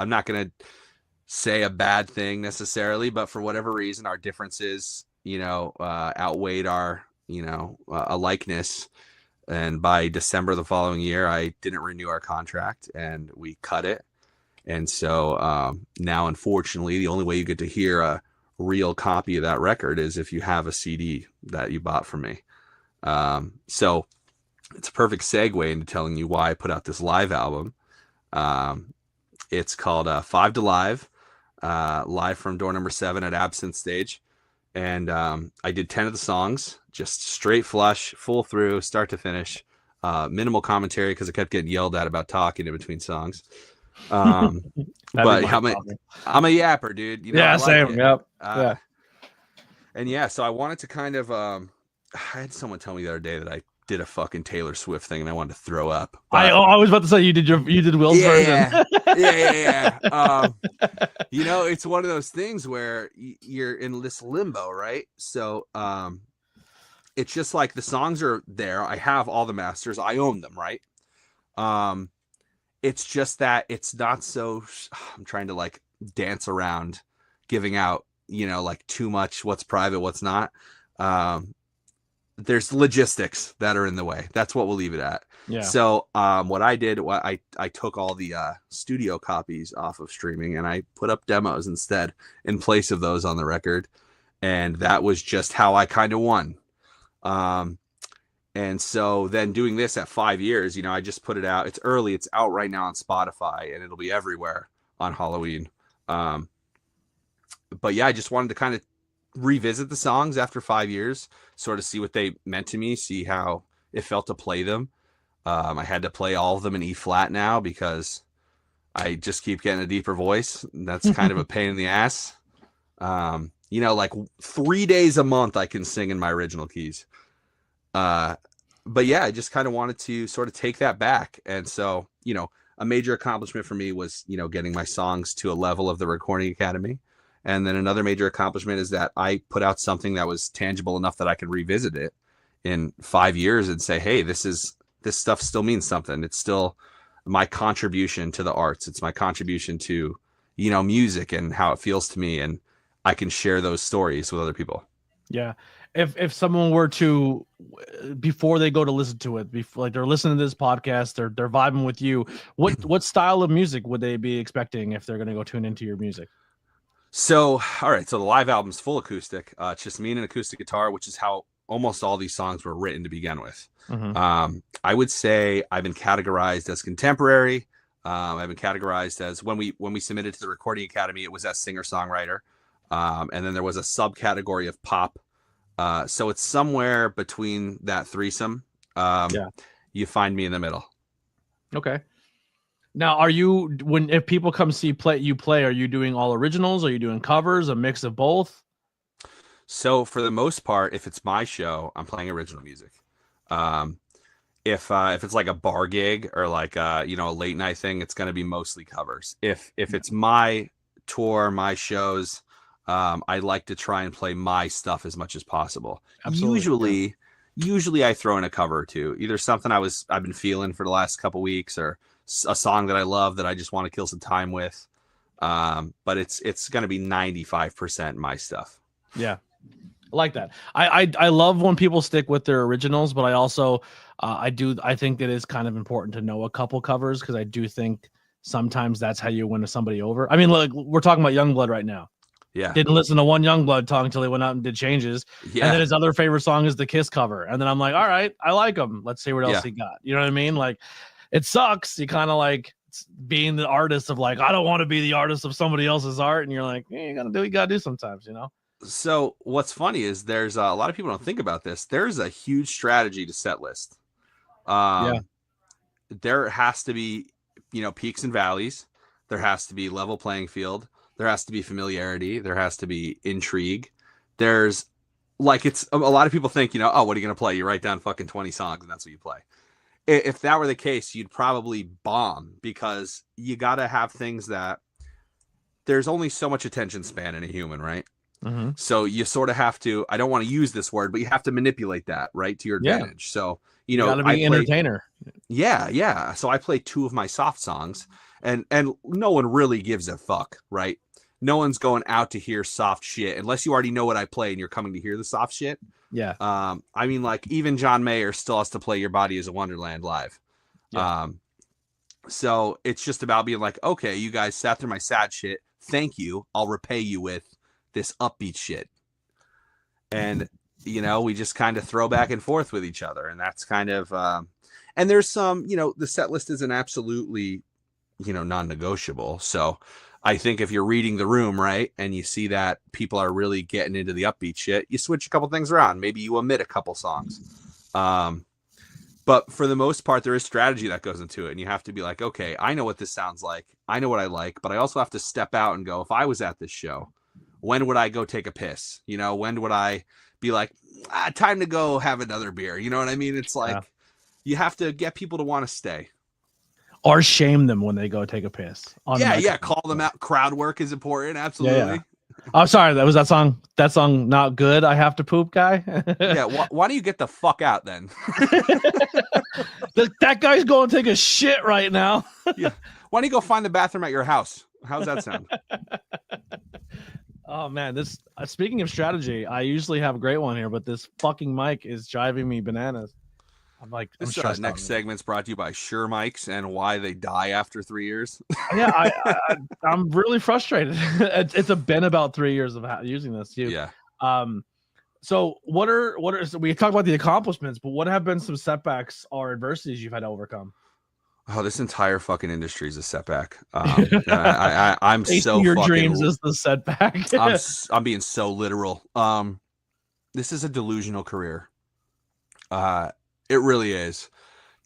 not going to say a bad thing necessarily, but for whatever reason, our differences, outweighed our, a likeness. And by December the following year, I didn't renew our contract and we cut it. And so now, unfortunately, the only way you get to hear a real copy of that record is if you have a CD that you bought from me. So it's a perfect segue into telling you why I put out this live album. It's called 5 to Live, live from door number 7 at Absinthe Stage. And I did 10 of the songs, just straight flush, full through, start to finish. Minimal commentary because I kept getting yelled at about talking in between songs. But I'm a yapper, dude. Same. Yep. Yeah. And yeah, so I wanted to kind of, I had someone tell me the other day that I did a fucking Taylor Swift thing and I wanted to throw up. I was about to say you did Will's version. Yeah. It's one of those things where you're in this limbo, right? So it's just like the songs are there. I have all the masters. I own them, right? It's just that it's not so. I'm trying to like dance around giving out, like too much what's private, what's not. There's logistics that are in the way. That's what we'll leave it at. Yeah. So what I did, I took all the studio copies off of streaming and I put up demos instead in place of those on the record. And that was just how I kind of won. And so then doing this at 5 years, I just put it out. It's early. It's out right now on Spotify and it'll be everywhere on Halloween. But yeah, I just wanted to kind of revisit the songs after 5 years, sort of see what they meant to me, see how it felt to play them. I had to play all of them in E flat now because I just keep getting a deeper voice. That's kind of a pain in the ass. Like 3 days a month I can sing in my original keys. But yeah, I just kind of wanted to sort of take that back. And so, a major accomplishment for me was, getting my songs to a level of the Recording Academy. And then another major accomplishment is that I put out something that was tangible enough that I could revisit it in 5 years and say, hey, this stuff still means something. It's still my contribution to the arts. It's my contribution to, music and how it feels to me. And I can share those stories with other people. Yeah. If someone were to, before they go to listen to it, before like they're listening to this podcast, they're vibing with you, what style of music would they be expecting if they're going to go tune into your music? So, all right. So the live album's full acoustic. It's just me and an acoustic guitar, which is how almost all these songs were written to begin with. Mm-hmm. I would say I've been categorized as contemporary. I've been categorized as when we submitted to the Recording Academy, it was as singer-songwriter. And then there was a subcategory of pop. So it's somewhere between that threesome. You find me in the middle. Okay. Now, if people come see you play, are you doing all originals? Are you doing covers? A mix of both? So for the most part, if it's my show, I'm playing original music. If it's like a bar gig or like a late night thing, it's going to be mostly covers. If it's my tour, my shows, I like to try and play my stuff as much as possible. Absolutely. Usually I throw in a cover or two, either something I've been feeling for the last couple weeks or a song that I love that I just want to kill some time with. But it's going to be 95% my stuff. Yeah. I like that. I love when people stick with their originals, but I also, I think that it's kind of important to know a couple covers because I do think sometimes that's how you win somebody over. I mean, look, we're talking about Youngblood right now. Yeah. Didn't listen to one Youngblood song until he went out and did Changes. Yeah. And then his other favorite song is the Kiss cover. And then I'm like, all right, I like him. Let's see what else he got. You know what I mean? Like, it sucks. You kind of like being the artist of like, I don't want to be the artist of somebody else's art. And you're like, you gotta do sometimes, So what's funny is there's a lot of people don't think about this. There's a huge strategy to set list. There has to be, peaks and valleys. There has to be level playing field. There has to be familiarity. There has to be intrigue. There's like, it's a lot of people think, what are you going to play? You write down fucking 20 songs and that's what you play. if that were the case, you'd probably bomb, because you got to have things that there's only so much attention span in a human, right? Mm-hmm. So you sort of have to, I don't want to use this word, but you have to manipulate that, right, to your advantage. Yeah. So, you got to be entertainer. Yeah. So I play 2 of my soft songs, and no one really gives a fuck, right? No one's going out to hear soft shit unless you already know what I play and you're coming to hear the soft shit. Yeah. I mean, like, even John Mayer still has to play Your Body is a Wonderland live. Yeah. So it's just about being like, okay, you guys sat through my sad shit. Thank you. I'll repay you with this upbeat shit. And, you know, we just kind of throw back and forth with each other. And that's kind of, and there's some, you know, the set list isn't absolutely, you know, non-negotiable. So I think if you're reading the room, right, and you see that people are really getting into the upbeat shit, you switch a couple things around. Maybe you omit a couple songs. But for the most part, there is strategy that goes into it. And you have to be like, okay, I know what this sounds like. I know what I like. But I also have to step out and go, if I was at this show, when would I go take a piss? You know, when would I be like, time to go have another beer? You know what I mean? It's like, you have to get people to want to stay. Or shame them when they go take a piss. Yeah. Call them out. Crowd work is important. Absolutely. Yeah. Oh, sorry. That was that song. That song, not good. I have to poop, guy. Yeah. Why don't you get the fuck out then? That guy's going to take a shit right now. Yeah. Why don't you go find the bathroom at your house? How's that sound? Oh man, this speaking of strategy, I usually have a great one here, but this fucking mic is driving me bananas. I'm like, this next segment's brought to you by Shure mics and why they die after 3 years. Yeah, I'm really frustrated. It's been about 3 years of using this too. Yeah. So what are so we talked about the accomplishments, but what have been some setbacks or adversities you've had to overcome? Oh, this entire fucking industry is a setback. I'm so your fucking, dreams is the setback. I'm being so literal. This is a delusional career. It really is.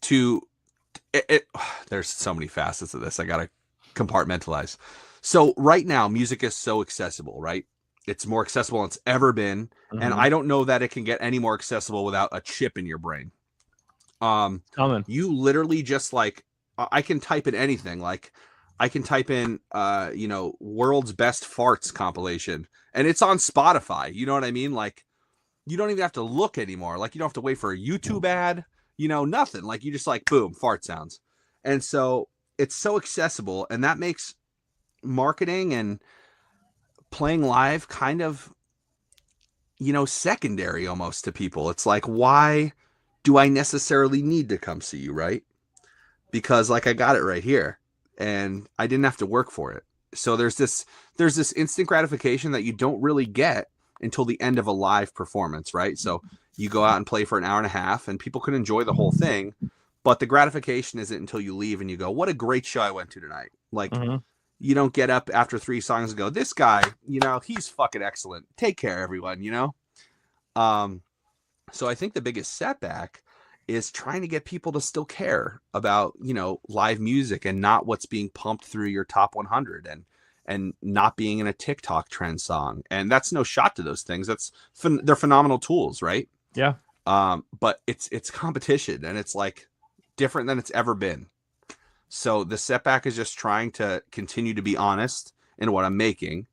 There's so many facets of this. I gotta compartmentalize. So right now, music is so accessible, right? It's more accessible than it's ever been, and I don't know that it can get any more accessible without a chip in your brain. You literally just like, I can type in anything. Like, I can type in, you know, world's best farts compilation, and it's on Spotify. You know what I mean? Like, you don't even have to look anymore. Like, you don't have to wait for a YouTube ad, you know, nothing. Like, you just like, boom, fart sounds. And so it's so accessible, and that makes marketing and playing live kind of, you know, secondary almost to people. It's like, why do I necessarily need to come see you, right? Because like, I got it right here and I didn't have to work for it. So there's this instant gratification that you don't really get until the end of a live performance, right? So you go out and play for an hour and a half and people can enjoy the whole thing, but the gratification isn't until you leave and you go, what a great show I went to tonight. Like, you don't get up after 3 songs and go, this guy, you know, he's fucking excellent. Take care, everyone, you know? So I think the biggest setback is trying to get people to still care about, you know, live music and not what's being pumped through your top 100 and not being in a TikTok trend song. And that's no shot to those things. They're phenomenal tools, right? Yeah. But it's competition and it's like different than it's ever been. So the setback is just trying to continue to be honest in what I'm making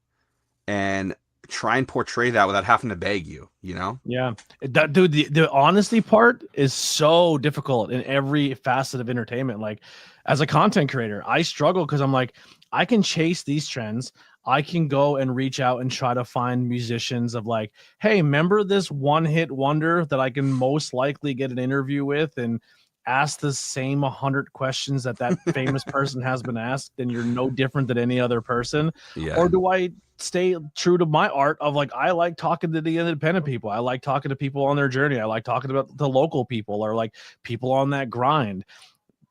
and try and portray that without having to beg you, you know? Yeah. Dude, the honesty part is so difficult in every facet of entertainment. Like, as a content creator, I struggle because I'm like, I can chase these trends. I can go and reach out and try to find musicians of like, hey, remember this one hit wonder that I can most likely get an interview with and ask the same 100 questions that famous person has been asked, and you're no different than any other person? Yeah. Or do I stay true to my art of like, I like talking to the independent people. I like talking to people on their journey. I like talking about the local people or like people on that grind.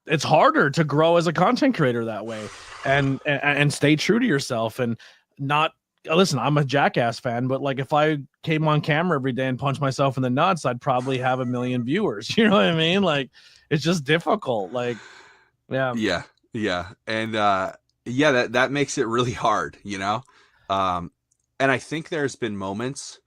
It's harder to grow as a content creator that way and stay true to yourself and not listen. I'm a Jackass fan, but like if I came on camera every day and punched myself in the nuts, I'd probably have 1 million viewers. You know what I mean? Like, it's just difficult. Like, yeah. And that makes it really hard, you know? And I think there's been moments.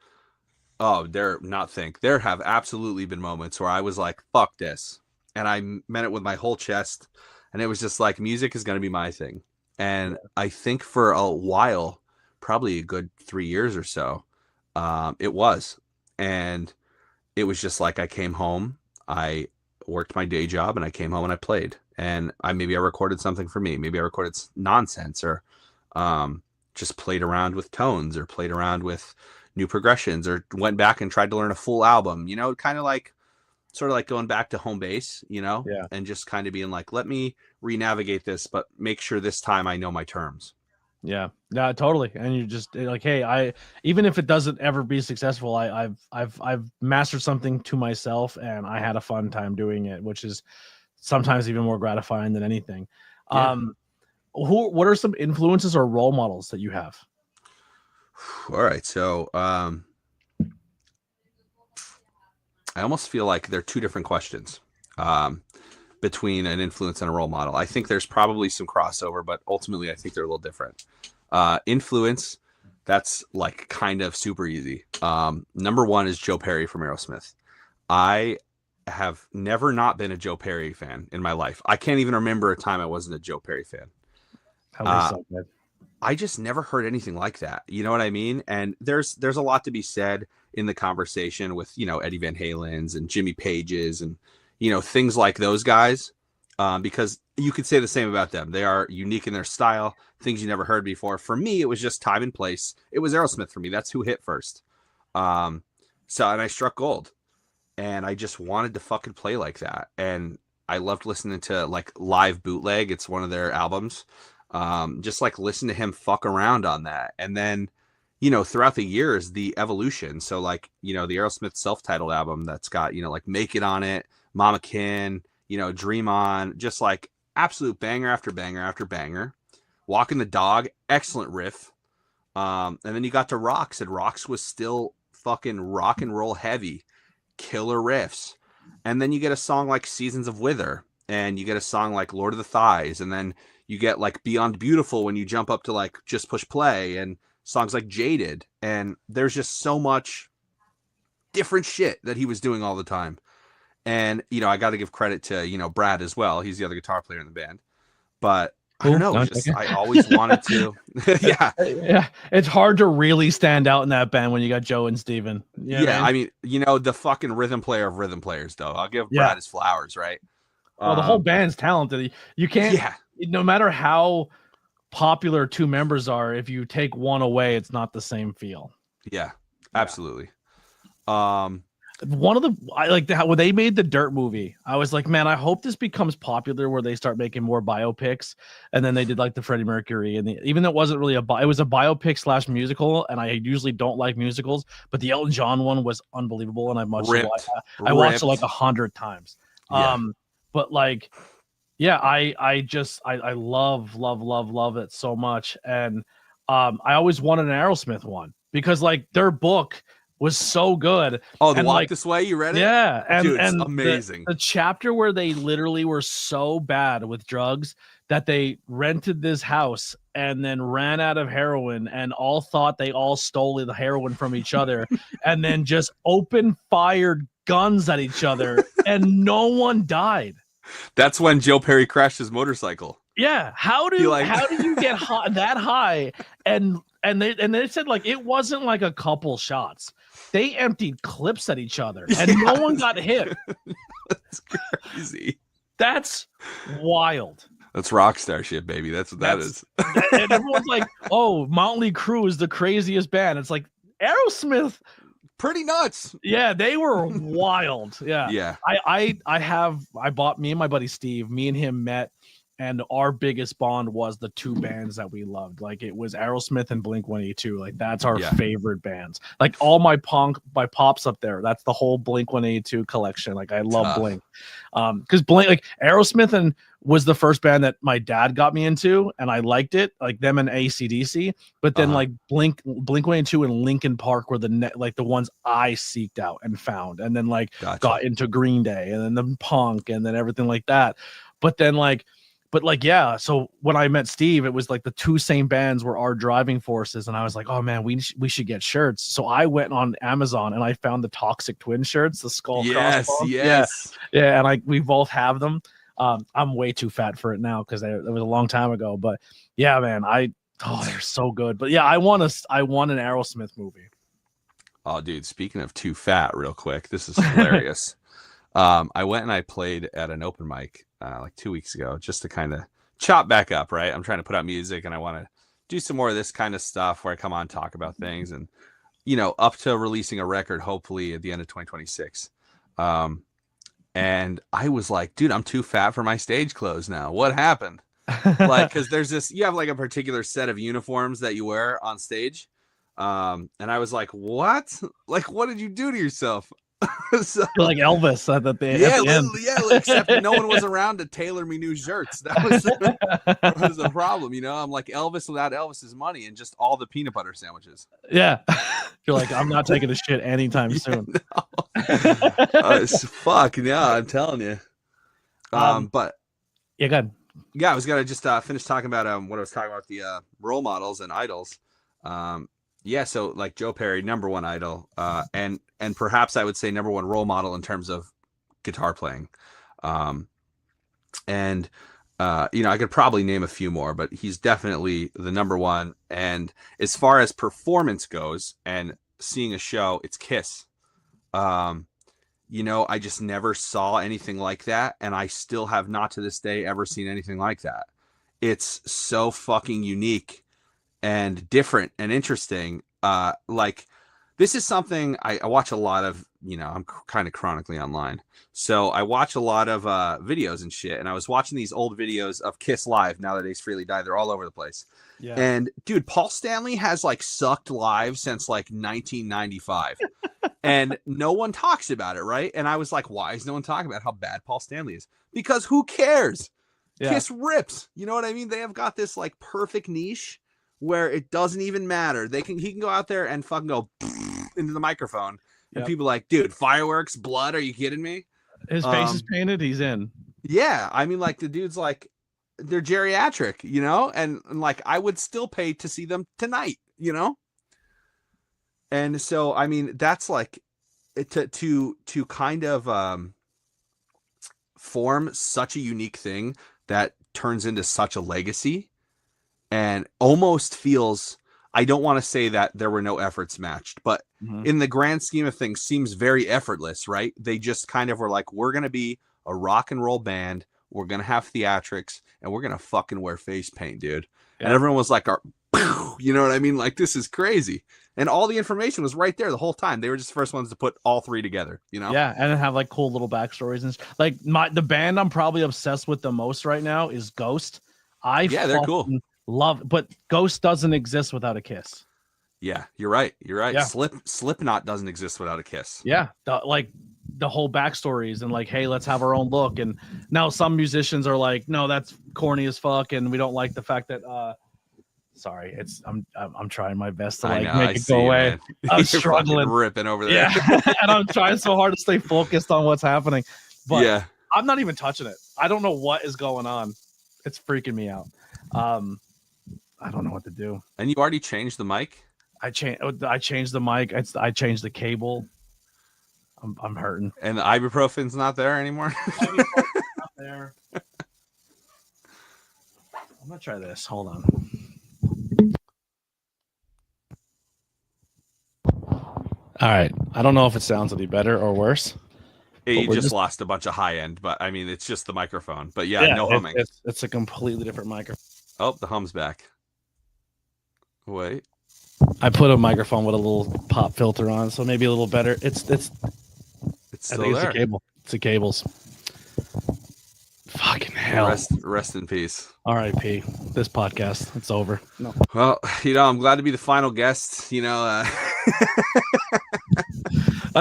There have absolutely been moments where I was like, fuck this. and I meant it with my whole chest. And it was just like, music is going to be my thing. And I think for a while, probably a good 3 years or so, it was. And it was just like, I came home, I worked my day job, and I came home and I played. And maybe I recorded something for me. Maybe I recorded nonsense, or just played around with tones, or played around with new progressions, or went back and tried to learn a full album, kind of like, sort of like going back to home base, Yeah. and just kind of being like, let me re-navigate this, but make sure this time I know my terms. Yeah, totally. And you just like, hey, even if it doesn't ever be successful, I've mastered something to myself, and I had a fun time doing it, which is sometimes even more gratifying than anything. Yeah. What are some influences or role models that you have? All right. So, I almost feel like they're two different questions, between an influence and a role model. I think there's probably some crossover, but ultimately I think they're a little different. Influence, that's like kind of super easy. Number one is Joe Perry from Aerosmith. I have never not been a Joe Perry fan in my life. I can't even remember a time I wasn't a Joe Perry fan. I just never heard anything like that. You know what I mean? And there's a lot to be said in the conversation with, Eddie Van Halen's and Jimmy Page's and, things like those guys, because you could say the same about them. They are unique in their style, things you never heard before. For me, it was just time and place. It was Aerosmith for me. That's who hit first. And I struck gold, and I just wanted to fucking play like that. And I loved listening to like Live Bootleg. It's one of their albums. Just like listen to him fuck around on that. And then, throughout the years, the evolution. So like, the Aerosmith self-titled album that's got, like Make It on it, Mama Kin, Dream On, just like absolute banger after banger after banger. Walking the Dog, excellent riff. And then you got to Rocks, and Rocks was still fucking rock and roll heavy, killer riffs. And then you get a song like Seasons of Wither, and you get a song like Lord of the Thighs, and then you get like Beyond Beautiful when you jump up to like Just Push Play, and songs like Jaded. And there's just so much different shit that he was doing all the time. And, I got to give credit to, Brad as well. He's the other guitar player in the band. But I don't know. I always wanted to. Yeah. Yeah. It's hard to really stand out in that band when you got Joe and Steven. I mean, the fucking rhythm player of rhythm players, though. I'll give Brad his flowers, right? Well, the whole band's talented. You can't, no matter how popular two members are, if you take one away, it's not the same feel. Yeah, absolutely. One of when they made the Dirt movie, I was like, man, I hope this becomes popular where they start making more biopics. And then they did like the Freddie Mercury, and even though it wasn't really it was a biopic / musical, and I usually don't like musicals, but the Elton John one was unbelievable, and I watched it like 100 times. But like, I love it so much. And I always wanted an Aerosmith one because like their book was so good. Oh, the Walk This Way, you read it? Yeah. And, dude, and it's amazing. The chapter where they literally were so bad with drugs that they rented this house and then ran out of heroin and all thought they all stole the heroin from each other and then just open fired guns at each other and no one died. That's when Joe Perry crashed his motorcycle. Yeah. How do you get that high? And they said like it wasn't like a couple shots. They emptied clips at each other and no one got hit. That's crazy. That's wild. That's rockstar shit, baby. That's what that is. And everyone's like, oh, Motley Crue is the craziest band. It's like Aerosmith. Pretty nuts. Yeah, they were wild. Yeah. Yeah. I bought me and my buddy Steve, me and him met, and our biggest bond was the two bands that we loved. Like it was Aerosmith and Blink-182. Like that's our favorite bands. Like all my pops up there. That's the whole Blink-182 collection. Like I love Blink. Because Blink, like Aerosmith was the first band that my dad got me into, and I liked it, like them and AC/DC. But then like Blink-182 and Linkin Park were the ones I seeked out and found, and then like got into Green Day, and then the punk, and then everything like that. But then like but like, yeah. So when I met Steve, it was like the two same bands were our driving forces, and I was like, oh man, we should get shirts. So I went on Amazon and I found the Toxic Twin shirts, the skull crossbones. Yeah, and we both have them. I'm way too fat for it now because it was a long time ago. But yeah, man, they're so good. But yeah, I want an Aerosmith movie. Oh, dude, speaking of too fat, real quick, this is hilarious. I went and I played at an open mic like 2 weeks ago just to kind of chop back up, right? I'm trying to put out music and I want to do some more of this kind of stuff where I come on, talk about things and, up to releasing a record, hopefully at the end of 2026. And I was like, dude, I'm too fat for my stage clothes now. What happened? Like, because you have like a particular set of uniforms that you wear on stage. And I was like, what? Like, what did you do to yourself? So, like Elvis at the end. Except no one was around to tailor me new shirts. That was the problem, I'm like Elvis without Elvis's money and just all the peanut butter sandwiches. Yeah. You're like, I'm not taking a shit anytime soon. No. Fuck, yeah, I'm telling you. But yeah, go ahead. Yeah, I was gonna just finish talking about what I was talking about, the role models and idols. Yeah, so like Joe Perry, number one idol, and perhaps I would say number one role model in terms of guitar playing. And I could probably name a few more, but he's definitely the number one. And as far as performance goes and seeing a show, it's Kiss. I just never saw anything like that, and I still have not to this day ever seen anything like that. It's so fucking unique and different and interesting. Like, this is something I watch a lot of, I'm kind of chronically online. So I watch a lot of videos and shit. And I was watching these old videos of Kiss live now that Ace Frehley died. They're all over the place. Yeah. And dude, Paul Stanley has like sucked live since like 1995. And no one talks about it, right? And I was like, why is no one talking about how bad Paul Stanley is? Because who cares? Yeah. Kiss rips. You know what I mean? They have got this like perfect niche where it doesn't even matter. He can go out there and fucking go into the microphone, and people are like, dude, fireworks, blood, are you kidding me? His face is painted, he's in. Yeah, I mean, like, the dude's like, they're geriatric, and like, I would still pay to see them tonight, and so I mean, that's like to kind of form such a unique thing that turns into such a legacy. And almost feels, I don't want to say that there were no efforts matched, but in the grand scheme of things, seems very effortless, right? They just kind of were like, we're going to be a rock and roll band. We're going to have theatrics and we're going to fucking wear face paint, dude. Yeah. And everyone was like, you know what I mean? Like, this is crazy. And all the information was right there the whole time. They were just the first ones to put all three together, Yeah, and have like cool little backstories. And like the band I'm probably obsessed with the most right now is Ghost. They're cool. But Ghost doesn't exist without a Kiss. Yeah, you're right. Yeah. Slipknot doesn't exist without a Kiss. Yeah, the whole backstories and like, hey, let's have our own look. And now some musicians are like, no, that's corny as fuck, and we don't like the fact that. Sorry, I'm trying my best to make it go away. Man. I'm struggling, ripping over there. Yeah, and I'm trying so hard to stay focused on what's happening. But yeah, I'm not even touching it. I don't know what is going on. It's freaking me out. I don't know what to do. And you already changed the mic? I changed the mic. I changed the cable. I'm hurting. And the ibuprofen's not there anymore? Not there. I'm gonna try this. Hold on. All right. I don't know if it sounds any better or worse. You just lost a bunch of high end, but I mean, it's just the microphone. But yeah, no humming. It's a completely different microphone. Oh, the hum's back. Wait. I put a microphone with a little pop filter on, so maybe a little better. It's still there. It's a cable. It's the cables. Fucking hell. Rest in peace. R.I.P. This podcast. It's over. No. Well, I'm glad to be the final guest. I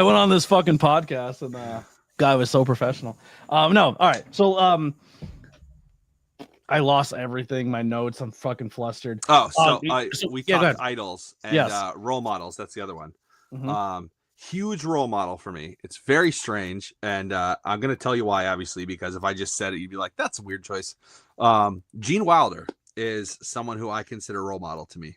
went on this fucking podcast and guy was so professional. No, all right. So I lost everything. My notes. I'm fucking flustered. Oh, we talked idols and role models. That's the other one. Mm-hmm. huge role model for me. It's very strange, and I'm going to tell you why, obviously, because if I just said it, you'd be like, that's a weird choice. Gene Wilder is someone who I consider a role model to me.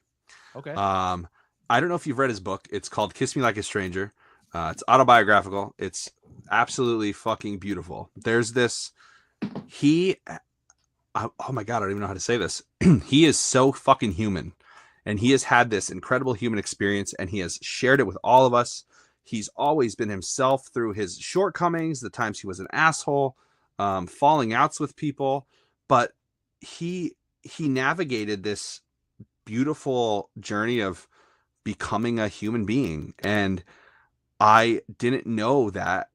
Okay. I don't know if you've read his book. It's called Kiss Me Like a Stranger. It's autobiographical. It's absolutely fucking beautiful. There's this, oh my God, I don't even know how to say this. He is so fucking human, and he has had this incredible human experience, and he has shared it with all of us. He's always been himself through his shortcomings, the times he was an asshole, falling outs with people, but he navigated this beautiful journey of becoming a human being. And I didn't know that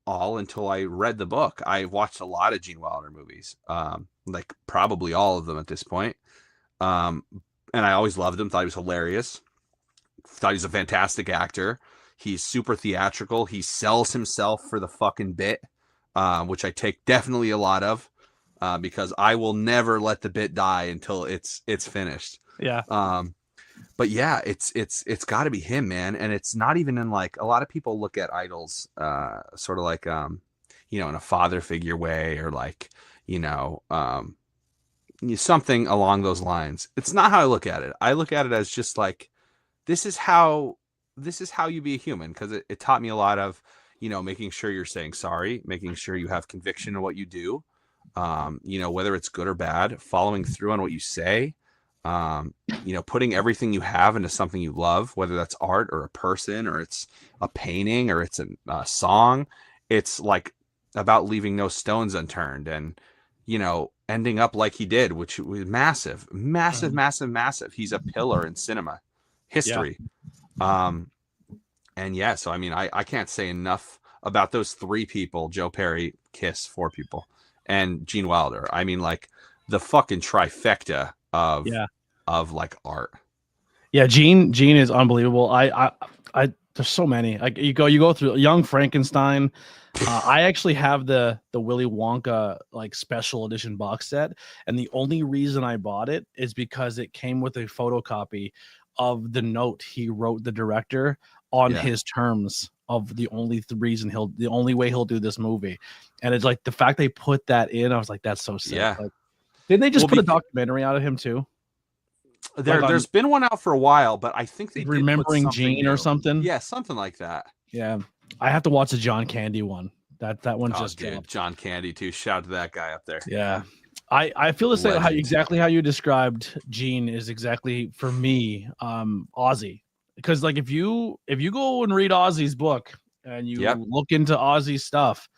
all until I read the book. I watched a lot of Gene Wilder movies, like probably all of them at this point. And I always loved him, thought he was hilarious, thought he's a fantastic actor. He's super theatrical. He sells himself for the fucking bit, which I take definitely a lot of, because I will never let the bit die until it's finished. Yeah. But yeah, it's got to be him, man. And it's not even in like, a lot of people look at idols sort of like in a father figure way, or like something along those lines. It's not how I look at it. I look at it as just like, this is how you be a human, because it taught me a lot of making sure you're saying sorry, making sure you have conviction in what you do, whether it's good or bad, following through on what you say, putting everything you have into something you love, whether that's art or a person or it's a painting or it's a song. It's like about leaving no stones unturned, and ending up like he did, which was massive. He's a pillar in cinema history. Yeah. And yeah, so I mean, I can't say enough about those three people: Joe Perry, Kiss, four people, and Gene Wilder. I mean, like the fucking trifecta of like art. Yeah, Gene is unbelievable. I there's so many. Like you go through Young Frankenstein. I actually have the Willy Wonka like special edition box set, and the only reason I bought it is because it came with a photocopy of the note he wrote the director on his terms of the only way he'll do this movie. And it's like the fact they put that in, I was like, that's so sick. Yeah. Like, didn't they just put a documentary out of him too? There's been one out for a while, but I think they Remembering Gene or something. Yeah, something like that. Yeah, I have to watch the John Candy one. That one just dropped. John Candy too. Shout out to that guy up there. Yeah, I feel the same. Exactly how you described Gene is exactly for me. Ozzy, because like if you go and read Ozzy's book and you look into Ozzy's stuff,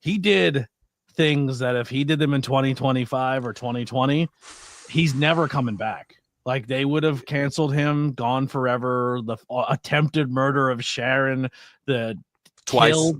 he did things that if he did them in 2025 or 2020, he's never coming back. Like they would have canceled him, gone forever. The attempted murder of Sharon, twice,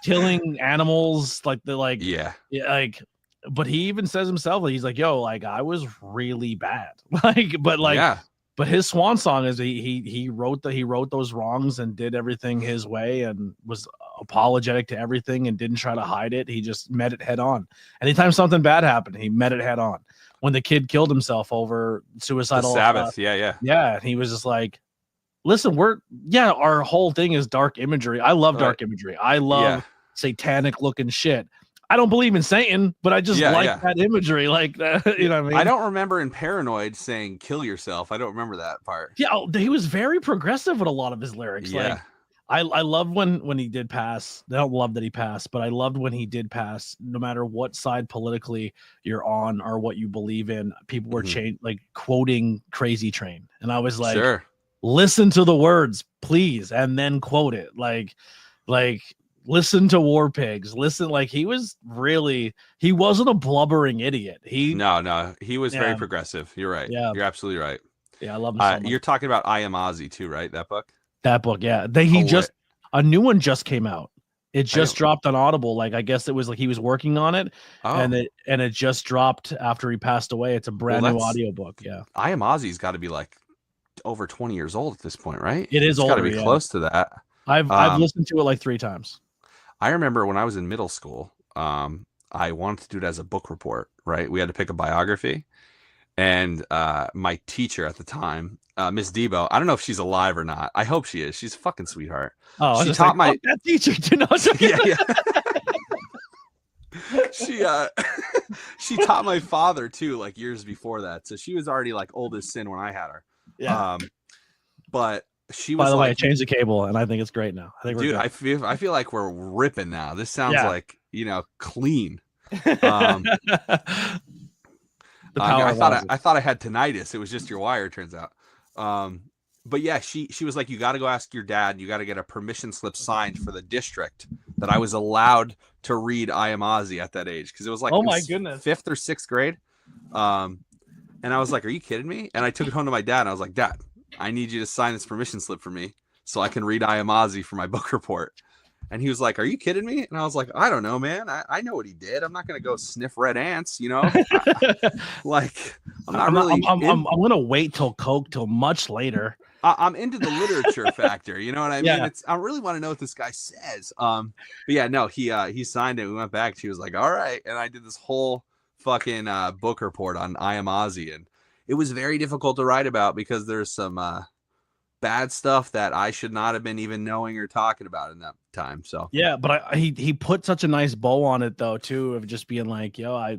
killing animals, like But he even says himself, he's like, "Yo, like I was really bad." But his swan song is he wrote those wrongs and did everything his way and was apologetic to everything and didn't try to hide it. He just met it head on. Anytime something bad happened, he met it head on. When the kid killed himself over suicidal Sabbath, he was just like, listen, our whole thing is dark imagery. I love dark imagery. I love satanic looking shit. I don't believe in Satan, but I just like that imagery. Like that, you know what I mean? I don't remember in Paranoid saying kill yourself. I don't remember that part. Yeah, he was very progressive with a lot of his lyrics. Yeah. Like I loved when he did pass. I don't love that he passed, but I loved when he did pass. No matter what side politically you're on or what you believe in, people were quoting Crazy Train. And I was like, listen to the words, please, and then quote it. Like listen to War Pigs. Listen, like he wasn't a blubbering idiot. He was very progressive. You're right. Yeah. You're absolutely right. Yeah, I love him so much. You're talking about I Am Ozzy too, right? That book? That book, yeah. A new one just came out. It just dropped on Audible. Like I guess it was like he was working on it, and it just dropped after he passed away. It's a brand new audiobook. Yeah, I Am Ozzy's got to be like over 20 years old at this point, right? It's older. Got to be close to that. I've listened to it like 3 times. I remember when I was in middle school, I wanted to do it as a book report. Right, we had to pick a biography. And my teacher at the time, Miss Debo, I don't know if she's alive or not. I hope she is. She's a fucking sweetheart. Oh, she taught my that teacher. yeah. She taught my father too, like years before that. So she was already like old as sin when I had her. Yeah. But she was. By the way, I like, changed the cable, and I think it's great now. I think dude, I feel like we're ripping now. This sounds like clean. I thought I had tinnitus. It was just your wire, turns out. But yeah, she was like, you got to go ask your dad. You got to get a permission slip signed for the district that I was allowed to read I Am Ozzy at that age, because it was like, oh my goodness, 5th or 6th grade. And I was like, are you kidding me? And I took it home to my dad, and I was like, Dad, I need you to sign this permission slip for me so I can read I Am Ozzy for my book report. And he was like, are you kidding me? And I was like, I don't know, man. I know what he did. I'm not going to go sniff red ants, you know? Like, I'm going to wait till much later. I'm into the literature factor. You know what I mean? I really want to know what this guy says. But yeah, no, he signed it. We went back. She was like, all right. And I did this whole fucking book report on I Am Ozzy. And it was very difficult to write about because there's some bad stuff that I should not have been even knowing or talking about in that time. So yeah, but he put such a nice bow on it though too, of just being like, yo, I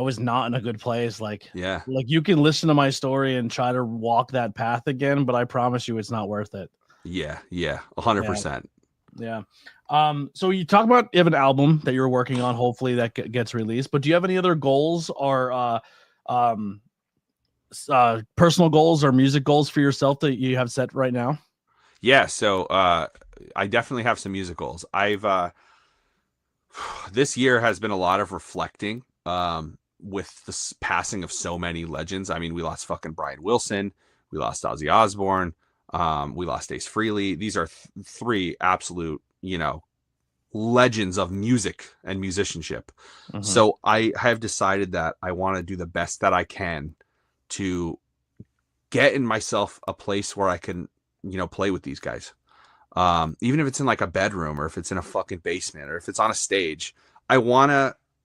was not in a good place. Like, yeah, like you can listen to my story and try to walk that path again, but I promise you it's not worth it. Yeah, 100%. Yeah. So you talk about you have an album that you're working on, hopefully that gets released, but do you have any other goals or personal goals or music goals for yourself that you have set right now? Yeah, so I definitely have some music goals. I've this year has been a lot of reflecting with the passing of so many legends. I mean, we lost fucking Brian Wilson, we lost Ozzy Osbourne, we lost Ace Frehley. These are 3 absolute, legends of music and musicianship. Mm-hmm. So I have decided that I want to do the best that I can to get in myself a place where I can, play with these guys. Even if it's in like a bedroom or if it's in a fucking basement or if it's on a stage, I want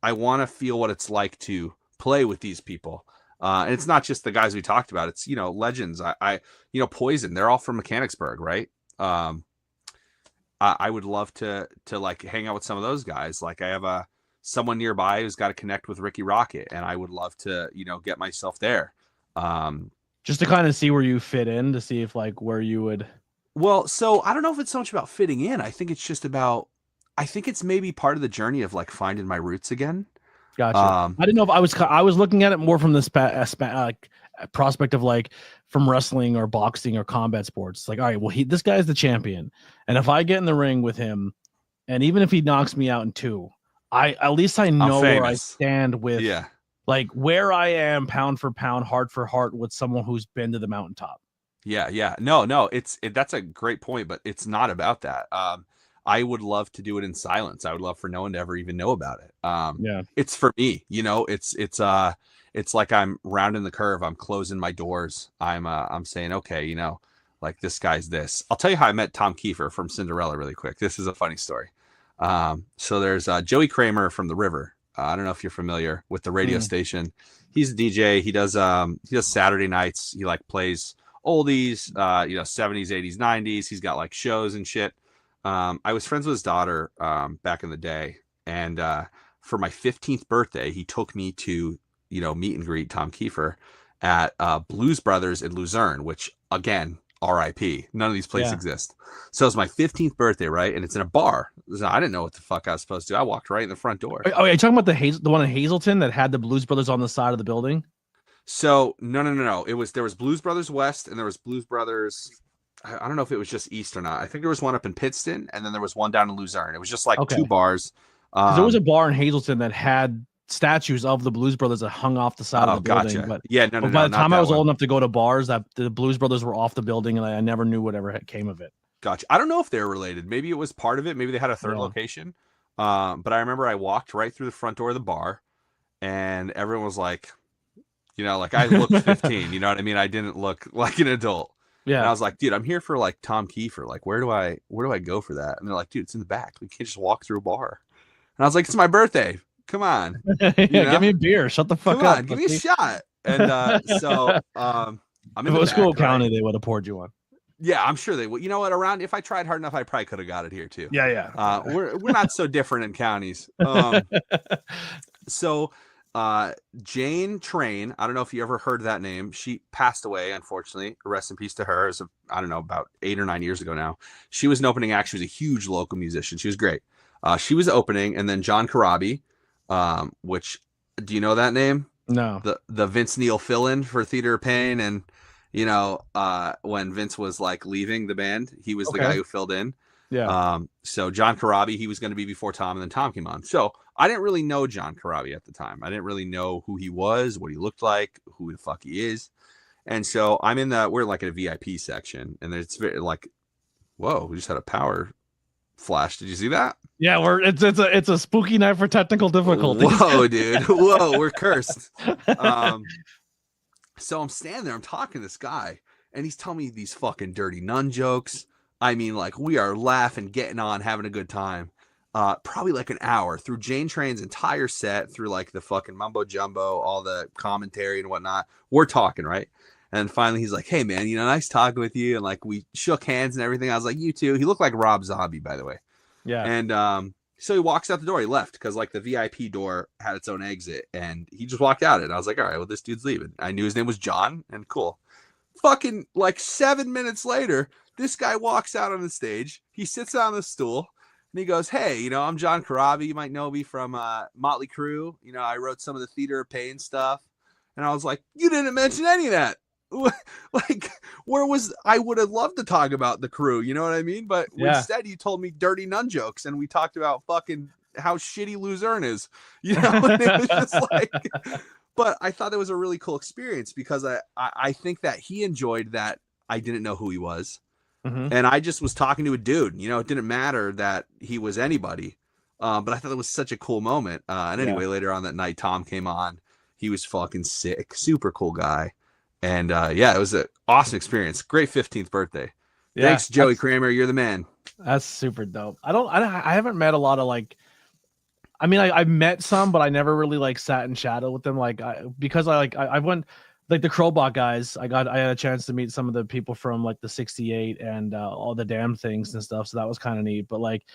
to feel what it's like to play with these people. And it's not just the guys we talked about. It's, legends. I Poison, they're all from Mechanicsburg, right? I would love to like hang out with some of those guys. Like I have someone nearby who's got to connect with Ricky Rocket, and I would love to, get myself there. Just to kind of see where you fit in, to see if like where you would. Well, so I don't know if it's so much about fitting in. I think it's just about, I think it's maybe part of the journey of like finding my roots again. Gotcha. I didn't know if I was looking at it more from this prospect of like from wrestling or boxing or combat sports. It's like, all right, well, this guy's the champion, and if I get in the ring with him, and even if he knocks me out in 2, at least I know where I stand with, like where I am pound for pound, heart for heart with someone who's been to the mountaintop. Yeah. No, that's a great point, but it's not about that. I would love to do it in silence. I would love for no one to ever even know about it. It's for me, it's like I'm rounding the curve. I'm closing my doors. I'm saying, okay, like this guy's this. I'll tell you how I met Tom Kiefer from Cinderella really quick. This is a funny story. So there's Joey Kramer from The River. I don't know if you're familiar with the radio station. He's a DJ. He does Saturday nights. He like plays oldies, 70s, 80s, 90s. He's got like shows and shit. I was friends with his daughter back in the day, and for my 15th birthday, he took me to meet and greet Tom Kiefer at Blues Brothers in Luzerne, which again, R.I.P. None of these places exist. So it's my 15th birthday, right? And it's in a bar. So I didn't know what the fuck I was supposed to do. I walked right in the front door. Oh, are you talking about the one in Hazleton that had the Blues Brothers on the side of the building? So no. There was Blues Brothers West, and there was Blues Brothers. I don't know if it was just East or not. I think there was one up in Pittston, and then there was one down in Luzerne. It was just like 2 bars. There was a bar in Hazleton that had statues of the Blues Brothers that hung off the side of the building. Gotcha. But yeah, no. By the time I was old enough to go to bars, that the Blues Brothers were off the building, and I never knew whatever came of it. Gotcha. I don't know if they're related. Maybe it was part of it. Maybe they had a third location. But I remember I walked right through the front door of the bar, and everyone was like, like I looked 15. You know what I mean? I didn't look like an adult. Yeah. And I was like, dude, I'm here for like Tom Kiefer. Like, where do I go for that? And they're like, dude, it's in the back. We can't just walk through a bar. And I was like, it's my birthday. Come on. Give me a beer. Shut the fuck up. Give me a shot. And I'm in If it the was back, School right? County, they would have poured you one. Yeah, I'm sure they would. You know what? Around, if I tried hard enough, I probably could have got it here too. Yeah. We're not so different in counties. So Jane Train, I don't know if you ever heard that name. She passed away, unfortunately. Rest in peace to her. As of, I don't know, about 8 or 9 years ago now. She was an opening act. She was a huge local musician. She was great. She was opening, and then John Corabi, which, do you know that name? No. The Vince Neil fill-in for Theater of Pain, and when Vince was like leaving the band, he was the guy who filled in. Yeah. So John Corabi, he was going to be before Tom, and then Tom came on. So I didn't really know John Corabi at the time. I didn't really know who he was, what he looked like, who the fuck he is. And so we're like in a VIP section, and it's very like, whoa, we just had a power flash. Did you see that? Yeah, it's a spooky night for technical difficulties. Whoa, dude. Whoa, we're cursed. So I'm standing there, I'm talking to this guy, and he's telling me these fucking dirty nun jokes. I mean, like, we are laughing, getting on, having a good time. Probably like an hour through Jane Train's entire set, through like the fucking mumbo jumbo, all the commentary and whatnot. We're talking, right? And finally he's like, hey man, nice talking with you. And like, we shook hands and everything. I was like, you too. He looked like Rob Zombie, by the way. Yeah. And so he walks out the door. He left because like the VIP door had its own exit, and he just walked out. And I was like, all right, well, this dude's leaving. I knew his name was John, and cool. Fucking like 7 minutes later, this guy walks out on the stage. He sits on the stool, and he goes, hey, I'm John Corabi. You might know me from Motley Crue. I wrote some of the Theater of Pain stuff. And I was like, you didn't mention any of that. Like, I would have loved to talk about the Crew, you know what I mean? But instead you told me dirty nun jokes, and we talked about fucking how shitty Luzerne is, and it was just like, but I thought it was a really cool experience because I think that he enjoyed that I didn't know who he was. Mm-hmm. And I just was talking to a dude, it didn't matter that he was anybody. But I thought it was such a cool moment. And anyway, later on that night, Tom came on. He was fucking sick, super cool guy. And it was an awesome experience. Great 15th birthday. Yeah, thanks, Joey Kramer. You're the man. That's super dope. I haven't met a lot of like, I mean, I've met some, but I never really like sat in shadow with them. Like, I went like the Crowbot guys. I had a chance to meet some of the people from like the 68 and all the damn things and stuff. So that was kind of neat. But like,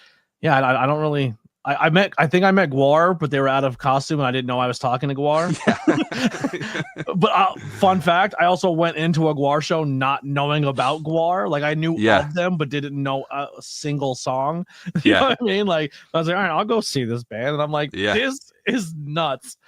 yeah, I don't really. I think I met Gwar, but they were out of costume, and I didn't know I was talking to Gwar. Yeah. But fun fact, I also went into a Gwar show not knowing about Gwar. Like, I knew of them, but didn't know a single song. You know what I mean? Like, I was like, all right, I'll go see this band. And I'm like, this is nuts.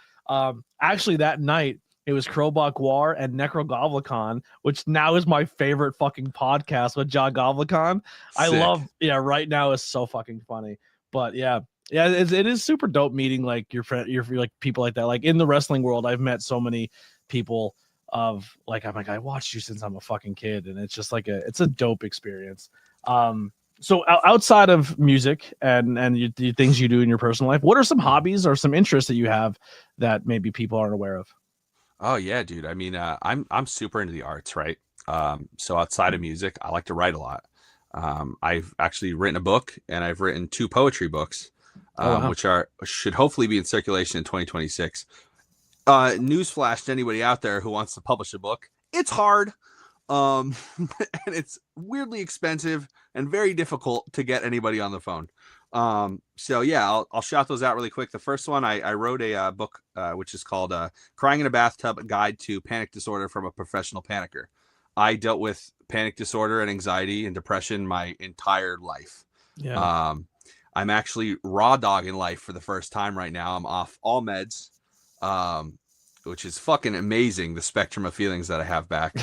Actually, that night, it was Crowbot Gwar and Necrogoblicon, which now is my favorite fucking podcast with John Goblicon. I love, Right Now is so fucking funny. But yeah, it is super dope meeting like your friend, your like people like that. Like in the wrestling world, I've met so many people of like, I'm like, I watched you since I'm a fucking kid, and it's just like it's a dope experience. So outside of music and the things you do in your personal life, what are some hobbies or some interests that you have that maybe people aren't aware of? Oh yeah, dude. I mean, I'm super into the arts, right? So outside of music, I like to write a lot. I've actually written a book, and I've written 2 poetry books, which should hopefully be in circulation in 2026. Newsflash to anybody out there who wants to publish a book: it's hard, and it's weirdly expensive and very difficult to get anybody on the phone. So yeah, I'll shout those out really quick. The first one, I wrote a book which is called "Crying in a Bathtub: A Guide to Panic Disorder from a Professional Panicker." I dealt with panic disorder and anxiety and depression my entire life. Yeah. I'm actually raw dogging life for the first time right now. I'm off all meds, which is fucking amazing. The spectrum of feelings that I have back.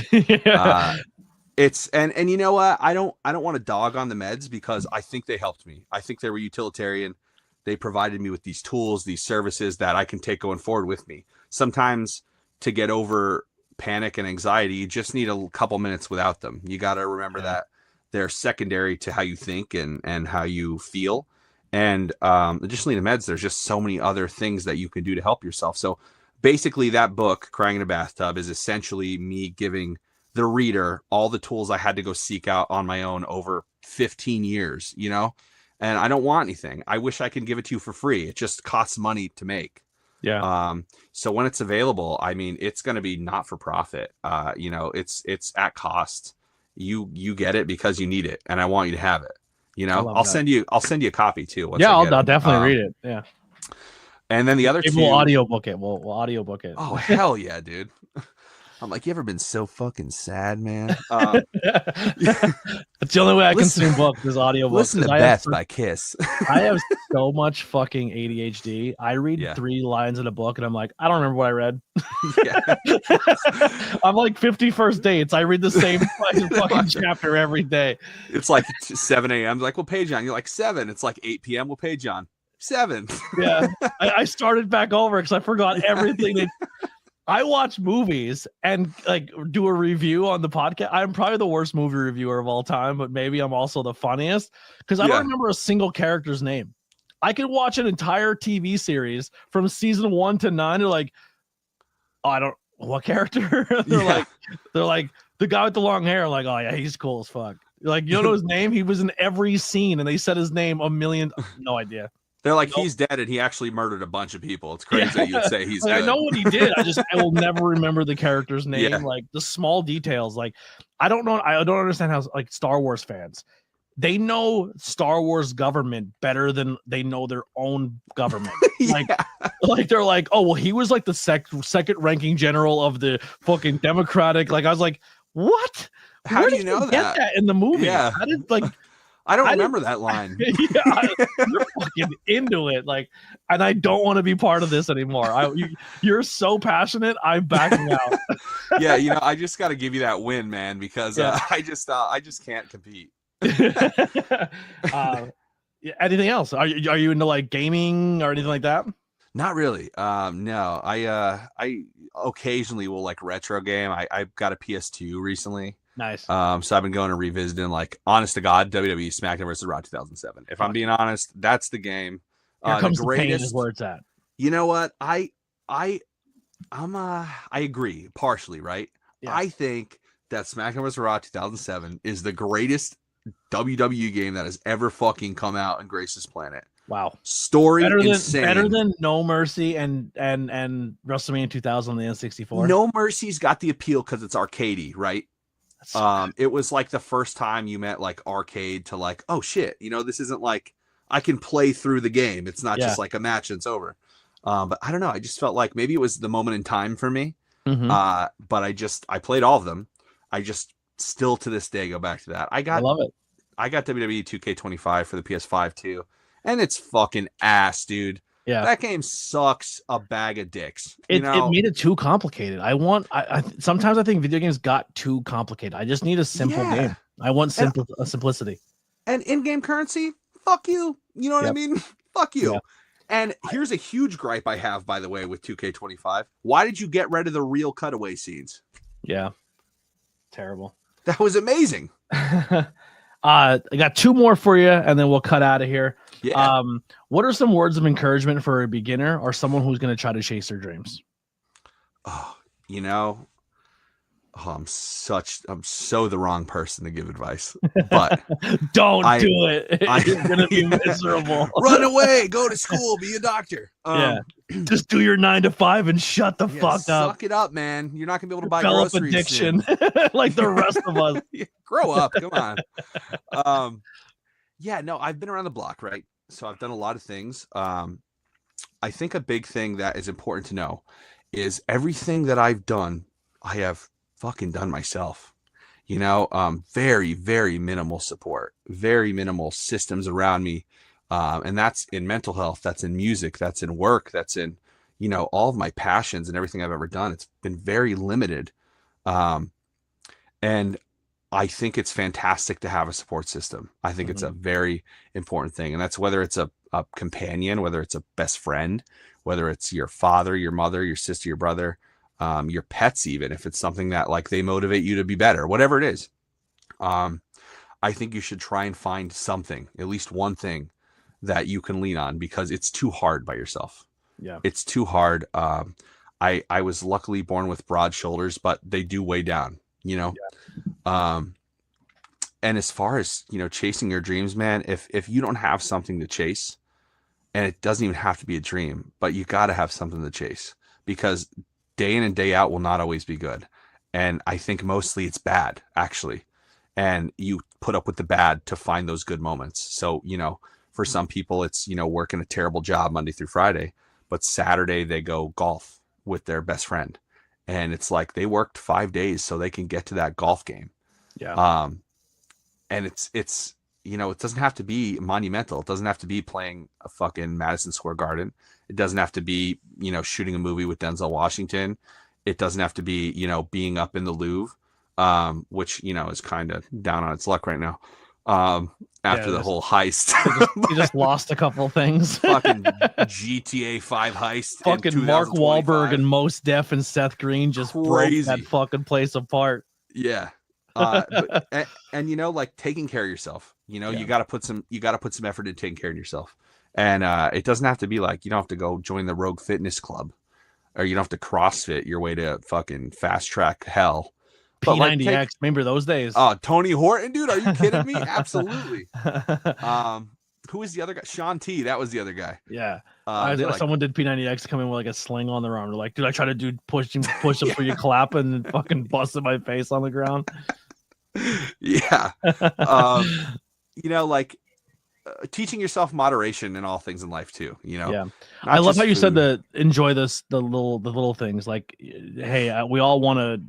It's and you know what? I don't want to dog on the meds because I think they helped me. I think they were utilitarian. They provided me with these tools, these services that I can take going forward with me. Sometimes to get over panic and anxiety, you just need a couple minutes without them. You got to remember that they're secondary to how you think and how you feel. And additionally to meds, there's just so many other things that you can do to help yourself. So basically that book, Crying in a Bathtub, is essentially me giving the reader all the tools I had to go seek out on my own over 15 years, and I don't want anything. I wish I could give it to you for free. It just costs money to make. Yeah. So when it's available, I mean, it's going to be not for profit. You know, it's at cost. You get it because you need it, and I want you to have it. You I know, love that. I'll send you a copy too once Yeah, I I'll, get I'll it. definitely read it. Yeah. And then the other Maybe we'll two, audiobook it. We'll audiobook it. oh hell yeah, dude. I'm like, you ever been so fucking sad, man? That's the only way I listen, consume books is audiobooks listen because to Beth by Kiss. I have so much fucking ADHD. I read Yeah. 3 lines in a book and I'm like, I don't remember what I read. Yeah. I'm like 51st dates. I read the same fucking chapter every day. It's like 7 a.m. Like, what page on? You're like 7. It's like 8 p.m. What page on? 7. Yeah. I started back over because I forgot everything. I watch movies and like do a review on the podcast. I'm probably the worst movie reviewer of all time, but maybe I'm also the funniest because I don't remember a single character's name. I could watch an entire TV series from season 1 to 9. They're like, oh, I don't what character? they're like the guy with the long hair. I'm like, oh yeah, he's cool as fuck. Like, you don't know his name? He was in every scene and they said his name a million. No idea. They're like, he's dead and he actually murdered a bunch of people. It's crazy that you'd say he's like, good. I know what he did. I will never remember the character's name. Yeah. Like the small details. Like, I don't know. I don't understand how like Star Wars fans, they know Star Wars government better than they know their own government. Like they're like, oh, well, he was like the second ranking general of the fucking Democratic. Like, I was like, what? How do you know get that in the movie? Yeah. How did like I don't remember that line. You're fucking into it, like, and I don't want to be part of this anymore. You're so passionate. I'm backing out. Yeah, you know, I just got to give you that win, man, because I just can't compete. Anything else? Are you into like gaming or anything like that? Not really. No, I occasionally will like retro game. I got a PS2 recently. Nice. So I've been going and revisiting, like, honest to God, WWE SmackDown vs. Raw 2007. If I'm being honest, that's the game. Here comes the greatest. Is where it's at. You know what? I agree partially, right? Yeah. I think that SmackDown vs. Raw 2007 is the greatest WWE game that has ever fucking come out and graced this planet. Wow. Story insane. Better than No Mercy and WrestleMania 2000 on the N64. No Mercy's got the appeal because it's arcadey, right? It was like the first time you met like arcade to like, oh shit, you know, this isn't like I can play through the game. It's not just like a match and it's over. But I don't know. I just felt like maybe it was the moment in time for me. Mm-hmm. But I played all of them. I just still to this day go back to that. I love it. I got WWE 2K25 for the PS5 too. And it's fucking ass, dude. Yeah, that game sucks a bag of dicks. It made it too complicated. I sometimes I think video games got too complicated. I just need a simple game. I want simplicity. And in-game currency, fuck you. You know what I mean? Fuck you. Yeah. And here's a huge gripe I have, by the way, with 2K25. Why did you get rid of the real cutaway scenes? Yeah, terrible. That was amazing. I got 2 more for you, and then we'll cut out of here. Yeah. What are some words of encouragement for a beginner or someone who's going to try to chase their dreams? Oh, you know, I'm so the wrong person to give advice, but don't do it. You're going to be miserable. Run away, go to school, be a doctor. Just do your 9 to 5 and shut the fuck up. Suck it up, man. You're not going to be able to buy groceries. Addiction like the rest of us. Grow up. Come on. Yeah, no, I've been around the block, right? So I've done a lot of things. I think a big thing that is important to know is everything that I've done, I have fucking done myself. You know, very, very minimal support, very minimal systems around me. And that's in mental health, that's in music, that's in work, that's in, you know, all of my passions and everything I've ever done. It's been very limited. And I think it's fantastic to have a support system. I think it's a very important thing. And that's whether it's a companion, whether it's a best friend, whether it's your father, your mother, your sister, your brother, your pets, even if it's something that like they motivate you to be better, whatever it is. I think you should try and find something, at least one thing that you can lean on, because it's too hard by yourself. Yeah. It's too hard. I was luckily born with broad shoulders, but they do weigh down, you know? Yeah. And as far as, you know, chasing your dreams, man, if you don't have something to chase And it doesn't even have to be a dream, but you got to have something to chase, because day in and day out will not always be good. And I think mostly it's bad, actually. And you put up with the bad to find those good moments. So, for some people, it's, working a terrible job Monday through Friday, but Saturday they go golf with their best friend. And it's like they worked 5 days so they can get to that golf game. Yeah. And it's, it doesn't have to be monumental. It doesn't have to be playing a fucking Madison Square Garden. It doesn't have to be, shooting a movie with Denzel Washington. It doesn't have to be, being up in the Louvre, which, is kind of down on its luck right now. After the whole heist. You just lost a couple things. Fucking GTA 5 heist. Fucking Mark Wahlberg and Mos Def and Seth Green just broke that fucking place apart. Yeah. And like taking care of yourself, you got to put some effort into taking care of yourself. And it doesn't have to be like, you don't have to go join the Rogue Fitness Club, or you don't have to CrossFit your way to fucking fast track hell. P90X, remember those days? Oh, Tony Horton, dude, are you kidding me? Absolutely. Who was the other guy? Sean T. That was the other guy. Yeah. Someone did P90X come in with like a sling on their arm. They're like, dude, I tried to do push-ups where you clap and fucking busted my face on the ground. Yeah. Teaching yourself moderation in all things in life too, Yeah. I love how you said to enjoy the little things. Like, hey, we all want to,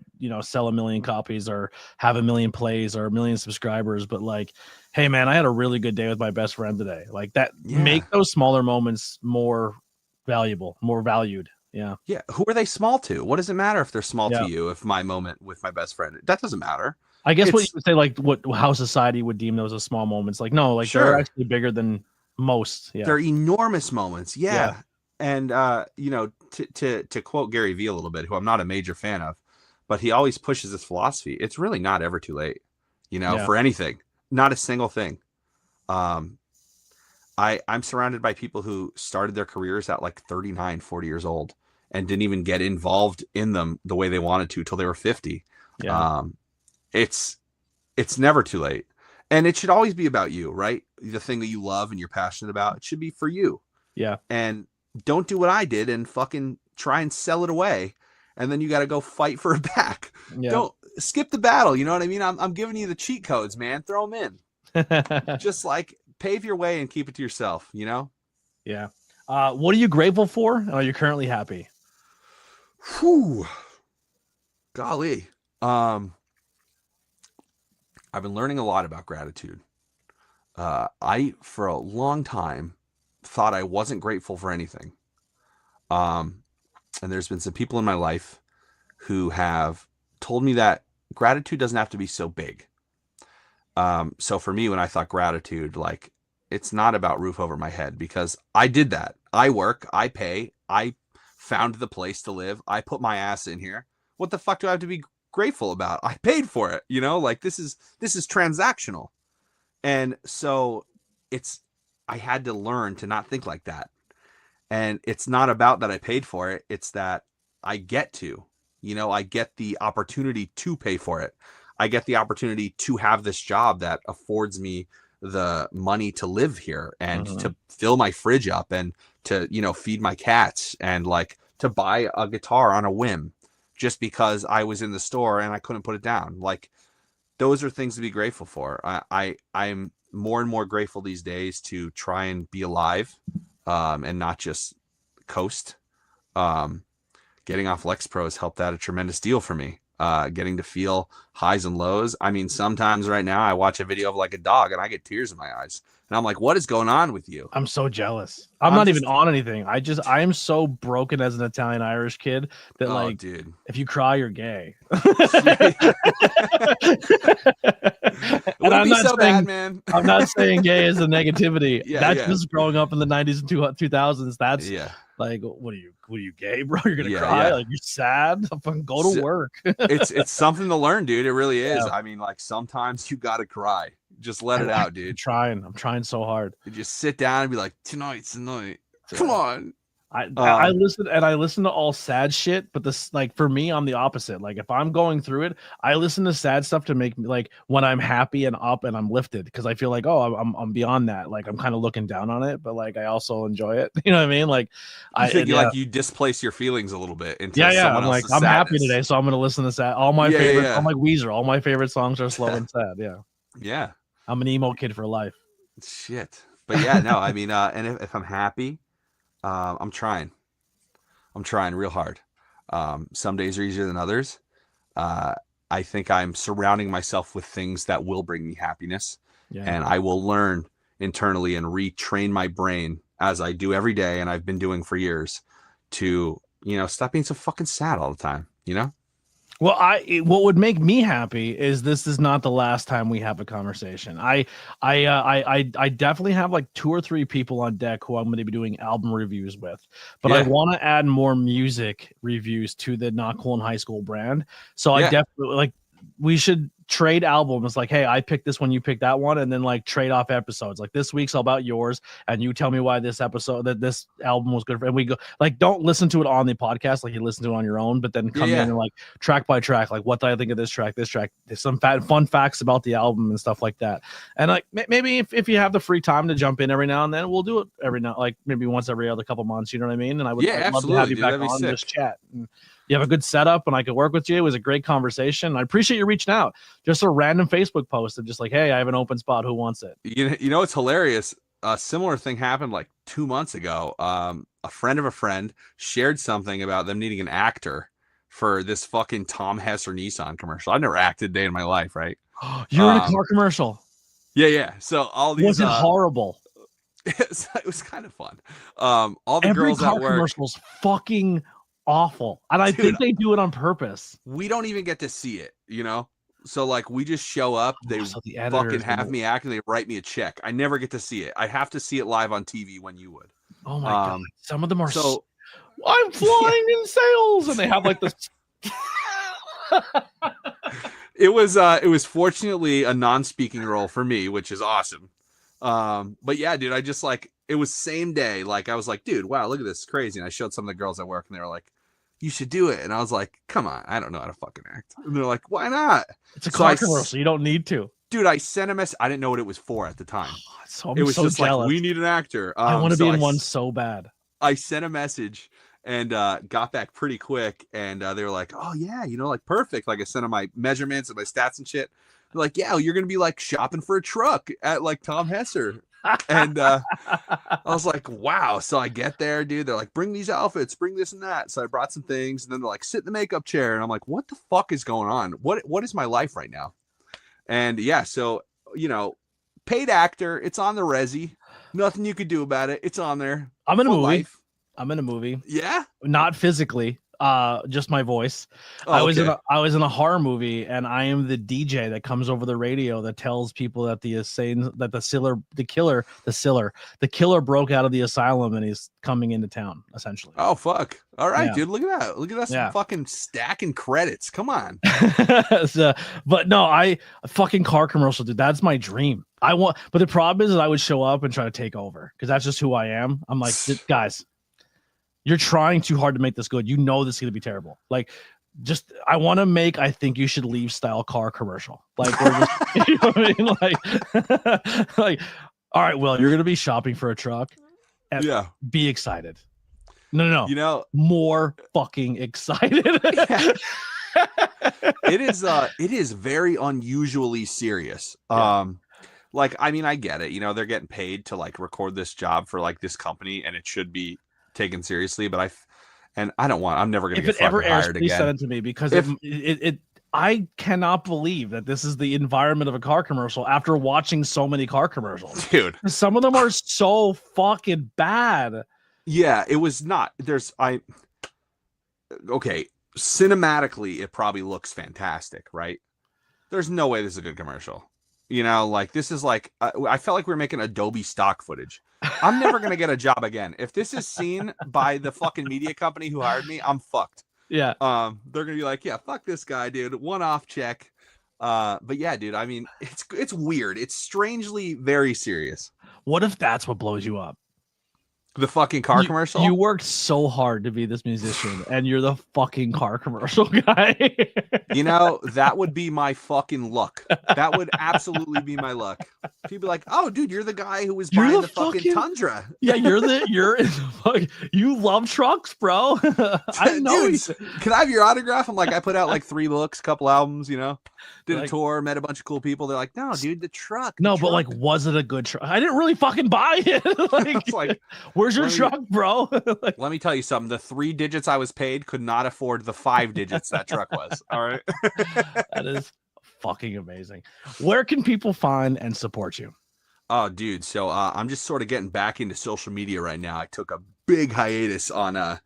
sell 1 million copies or have 1 million plays or 1 million subscribers, but like, hey man, I had a really good day with my best friend today. Like that, make those smaller moments more valuable, more valued. Yeah. Yeah. Who are they small to? What does it matter if they're small to you? If my moment with my best friend, that doesn't matter. I guess what you would say, like how society would deem those as small moments. Like, no, like they're actually bigger than most. Yeah. They're enormous moments. Yeah. And, to quote Gary Vee a little bit, who I'm not a major fan of, but he always pushes this philosophy. It's really not ever too late, for anything, not a single thing. I'm surrounded by people who started their careers at like 39, 40 years old and didn't even get involved in them the way they wanted to till they were 50. Yeah. It's never too late, and it should always be about you, right? The thing that you love and you're passionate about, it should be for you. Yeah. And don't do what I did and fucking try and sell it away, and then you got to go fight for it back. Yeah. Don't skip the battle. You know what I mean? I'm giving you the cheat codes, man. Throw them in. Just like pave your way and keep it to yourself. Yeah. What are you grateful for? And are you currently happy? Whew. Golly. I've been learning a lot about gratitude. I, for a long time, thought I wasn't grateful for anything. And there's been some people in my life who have told me that gratitude doesn't have to be so big. So for me, when I thought gratitude, like, it's not about roof over my head, because I did that. I work, I pay, I found the place to live, I put my ass in here. What the fuck do I have to be grateful about? I paid for it, like this is transactional. And so I had to learn to not think like that. And it's not about that I paid for it. It's that I get to, I get the opportunity to pay for it. I get the opportunity to have this job that affords me the money to live here and to fill my fridge up and to, feed my cats and like to buy a guitar on a whim, just because I was in the store and I couldn't put it down. Like, those are things to be grateful for. I'm more and more grateful these days to try and be alive, and not just coast. Getting off Lexapro has helped out a tremendous deal for me. Getting to feel highs and lows. I mean, sometimes right now I watch a video of like a dog and I get tears in my eyes. And I'm like, what is going on with you? I'm so jealous. I'm not even on anything. I am so broken as an Italian Irish kid that dude, if you cry, you're gay. And I'm not saying, man. I'm not saying gay is a negativity. Just growing up in the 90s and 2000s. That's like, what are you gay, bro? You're gonna cry? Like, you're sad? Fucking go to work. it's something to learn, dude. It really is. I mean, like, sometimes you gotta cry. Just let it out, dude. I'm trying so hard. You just sit down and be like, tonight's the night. Come on. I listen to all sad shit, but this, like, for me, I'm the opposite. Like, if I'm going through it, I listen to sad stuff to make me, like, when I'm happy and up and I'm lifted, because I feel like, oh, I'm beyond that. Like, I'm kind of looking down on it, but like I also enjoy it. You know what I mean? Like, like you displace your feelings a little bit into yeah. someone I'm like, else's I'm sadness. happy today, so I'm gonna listen to sad. All my favorites, I'm like Weezer. All my favorite songs are slow and sad. Yeah. I'm an emo kid for life. Shit. But yeah, no, I mean, and if I'm happy, I'm trying real hard. Some days are easier than others. I think I'm surrounding myself with things that will bring me happiness, and I will learn internally and retrain my brain as I do every day, and I've been doing for years, to, stop being so fucking sad all the time, Well, what would make me happy is this is not the last time we have a conversation. I definitely have like 2 or 3 people on deck who I'm going to be doing album reviews with, but I want to add more music reviews to the Not Cool in High School brand. So I definitely, like, we should trade albums. Like, hey, I picked this one, you picked that one, and then like trade off episodes. Like, this week's all about yours, and you tell me why this album was good. And we go, like, don't listen to it on the podcast, like you listen to it on your own, but then come in and like track by track, like, what did I think of this track? There's some fun facts about the album and stuff like that. And like, maybe if you have the free time to jump in every now and then, we'll do it every now, like maybe once every other couple months. You know what I mean? And I'd love to have you back on this chat. And you have a good setup, and I could work with you. It was a great conversation. I appreciate you reaching out. Just a random Facebook post of just like, hey, I have an open spot. Who wants it? You know, it's hilarious. A similar thing happened like 2 months ago. A friend of a friend shared something about them needing an actor for this fucking Tom Hess or Nissan commercial. I've never acted a day in my life, right? You're in a car commercial. Yeah. So all these was it horrible? It was kind of fun. All the girls car at work, commercial's fucking awful, and I think they do it on purpose. We don't even get to see it, so like we just show up, they fucking have me act, and they write me a check. I never get to see it. I have to see it live on TV when you would. Oh my god, some of them are so I'm flying in sales, and they have like this. It was fortunately a non-speaking role for me, which is awesome. But yeah, dude, I just like, it was same day. Like, I was like, dude, wow, look at this, crazy. And I showed some of the girls at work, and they were like, you should do it. And I was like, come on, I don't know how to fucking act. And they're like, why not? It's a car commercial. You don't need to. Dude, I sent a message. I didn't know what it was for at the time. It was so just jealous. Like, we need an actor. I want to be in one so bad. I sent a message and got back pretty quick. And they were like, oh yeah, like perfect. Like, I sent them my measurements and my stats and shit. They're like, yeah, you're going to be like shopping for a truck at like Tom Hesser. And I was like, wow. So I get there, dude. They're like, bring these outfits, bring this and that. So I brought some things, and then they're like, sit in the makeup chair. And I'm like, what the fuck is going on? What is my life right now? And yeah, so, paid actor, it's on the resi. Nothing you could do about it. It's on there. I'm in a movie. I'm in a movie. Yeah. Not physically. Just my voice. I was in a horror movie, and I am the DJ that comes over the radio that tells people that the killer broke out of the asylum and he's coming into town, essentially. Oh fuck. All right, dude, look at that. Look at that fucking stacking credits. Come on. But no, I fucking car commercial, dude. That's my dream. But the problem is that I would show up and try to take over, because that's just who I am. I'm like, guys, you're trying too hard to make this good. This is going to be terrible. Like, I want to make I think you should leave style car commercial. Like, we're just, you know what I mean? Like, all right, Will, you're going to be shopping for a truck. And be excited. No. More fucking excited. It is very unusually serious. Like, I mean, I get it. They're getting paid to like record this job for like this company, and it should be taken seriously, but I'm never gonna get fucking hired again. Please send it to me, because I cannot believe that this is the environment of a car commercial after watching so many car commercials, dude. Some of them are so fucking bad. Yeah, it was not. Cinematically, it probably looks fantastic, right? There's no way this is a good commercial. Like, this is like, I felt like we were making Adobe stock footage. I'm never going to get a job again. If this is seen by the fucking media company who hired me, I'm fucked. Yeah. They're going to be like, yeah, fuck this guy, dude. One-off check. But yeah, dude, I mean, it's weird. It's strangely very serious. What if that's what blows you up? The fucking car commercial? You worked so hard to be this musician, and you're the fucking car commercial guy. You know, that would be my fucking luck. That would absolutely be my luck. People be like, oh, dude, you're the guy who was buying the fucking Tundra. Yeah, you love trucks, bro. I know. Dude, can I have your autograph? I'm like, I put out like 3 books, a couple albums, you know, did a tour, met a bunch of cool people. They're like, no, dude, the truck. No, but like, was it a good truck? I didn't really fucking buy it. like, where's your truck, bro? Let me tell you something. The 3 digits I was paid could not afford the 5 digits that truck was. All right. That is fucking amazing. Where can people find and support you? Oh, dude. So I'm just sort of getting back into social media right now. I took a big hiatus on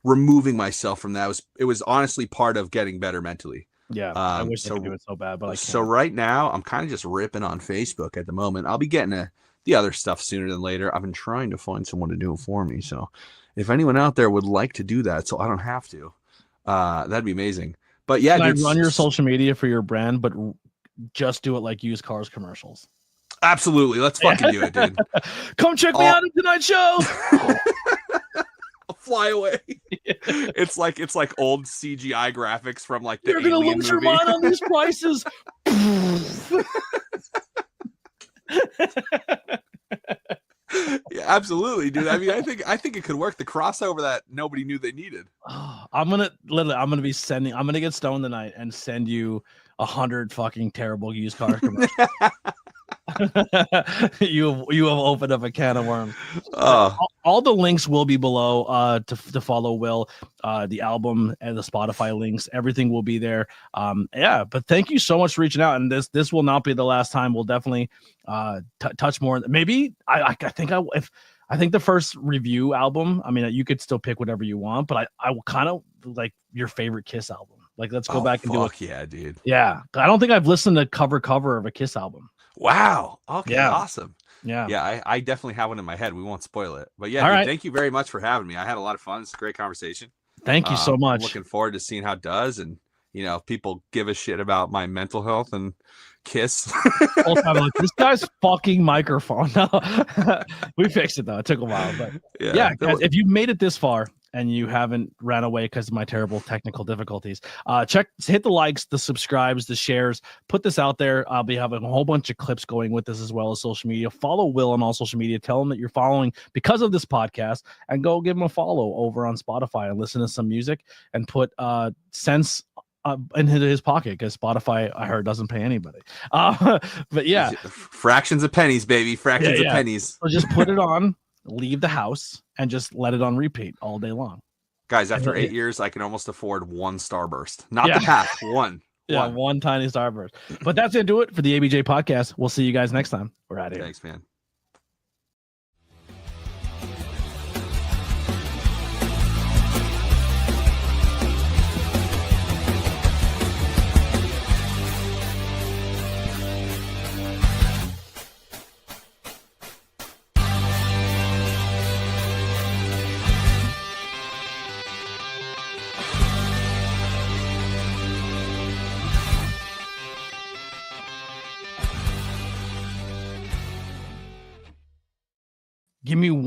removing myself from that. It was honestly part of getting better mentally. Yeah, I wish I could do it so bad, but I can't. So right now, I'm kind of just ripping on Facebook at the moment. I'll be getting the other stuff sooner than later. I've been trying to find someone to do it for me. So if anyone out there would like to do that, so I don't have to, that'd be amazing. But yeah, dude, run your social media for your brand, but just do it like used cars commercials. Absolutely. Let's fucking do it, dude. Come check me out at tonight's show. I'll fly away. It's like old CGI graphics from like the You're gonna Alien lose movie. your mind on these prices. Yeah, absolutely, dude. I mean, I think it could work. The crossover that nobody knew they needed. I'm gonna get stoned tonight and send you 100 fucking terrible used car commercials. you have opened up a can of worms. All the links will be below to follow Will, the album and the Spotify links, everything will be there. But thank you so much for reaching out, and this will not be the last time. We'll definitely touch more. Maybe I think the first review album, I mean, you could still pick whatever you want, but I will kind of like your favorite Kiss album. Like, let's go back and do it. Yeah, dude. Yeah, I don't think I've listened to cover of a Kiss album. Wow. Okay. Yeah. Awesome. Yeah. I definitely have one in my head. We won't spoil it. But yeah, dude, thank you very much for having me. I had a lot of fun. It's a great conversation. Thank you so much. I'm looking forward to seeing how it does. And, you know, if people give a shit about my mental health and Kiss. Like, this guy's fucking microphone. We fixed it, though. It took a while. But yeah guys, if you made it this far and you haven't ran away because of my terrible technical difficulties, hit the likes, the subscribes, the shares, put this out there. I'll be having a whole bunch of clips going with this as well as social media. Follow Will on all social media. Tell him that you're following because of this podcast, and go give him a follow over on Spotify and listen to some music and put cents into his pocket, because Spotify, I heard, doesn't pay anybody. But yeah, fractions of pennies, baby. Fractions of pennies. So just put it on, leave the house, and just let it on repeat all day long. Guys, after 8 years, I can almost afford 1 Starburst. Not the pack, one. Yeah, one tiny Starburst. But that's going to do it for the ABJ podcast. We'll see you guys next time. We're out of here. Thanks, man. Give me one.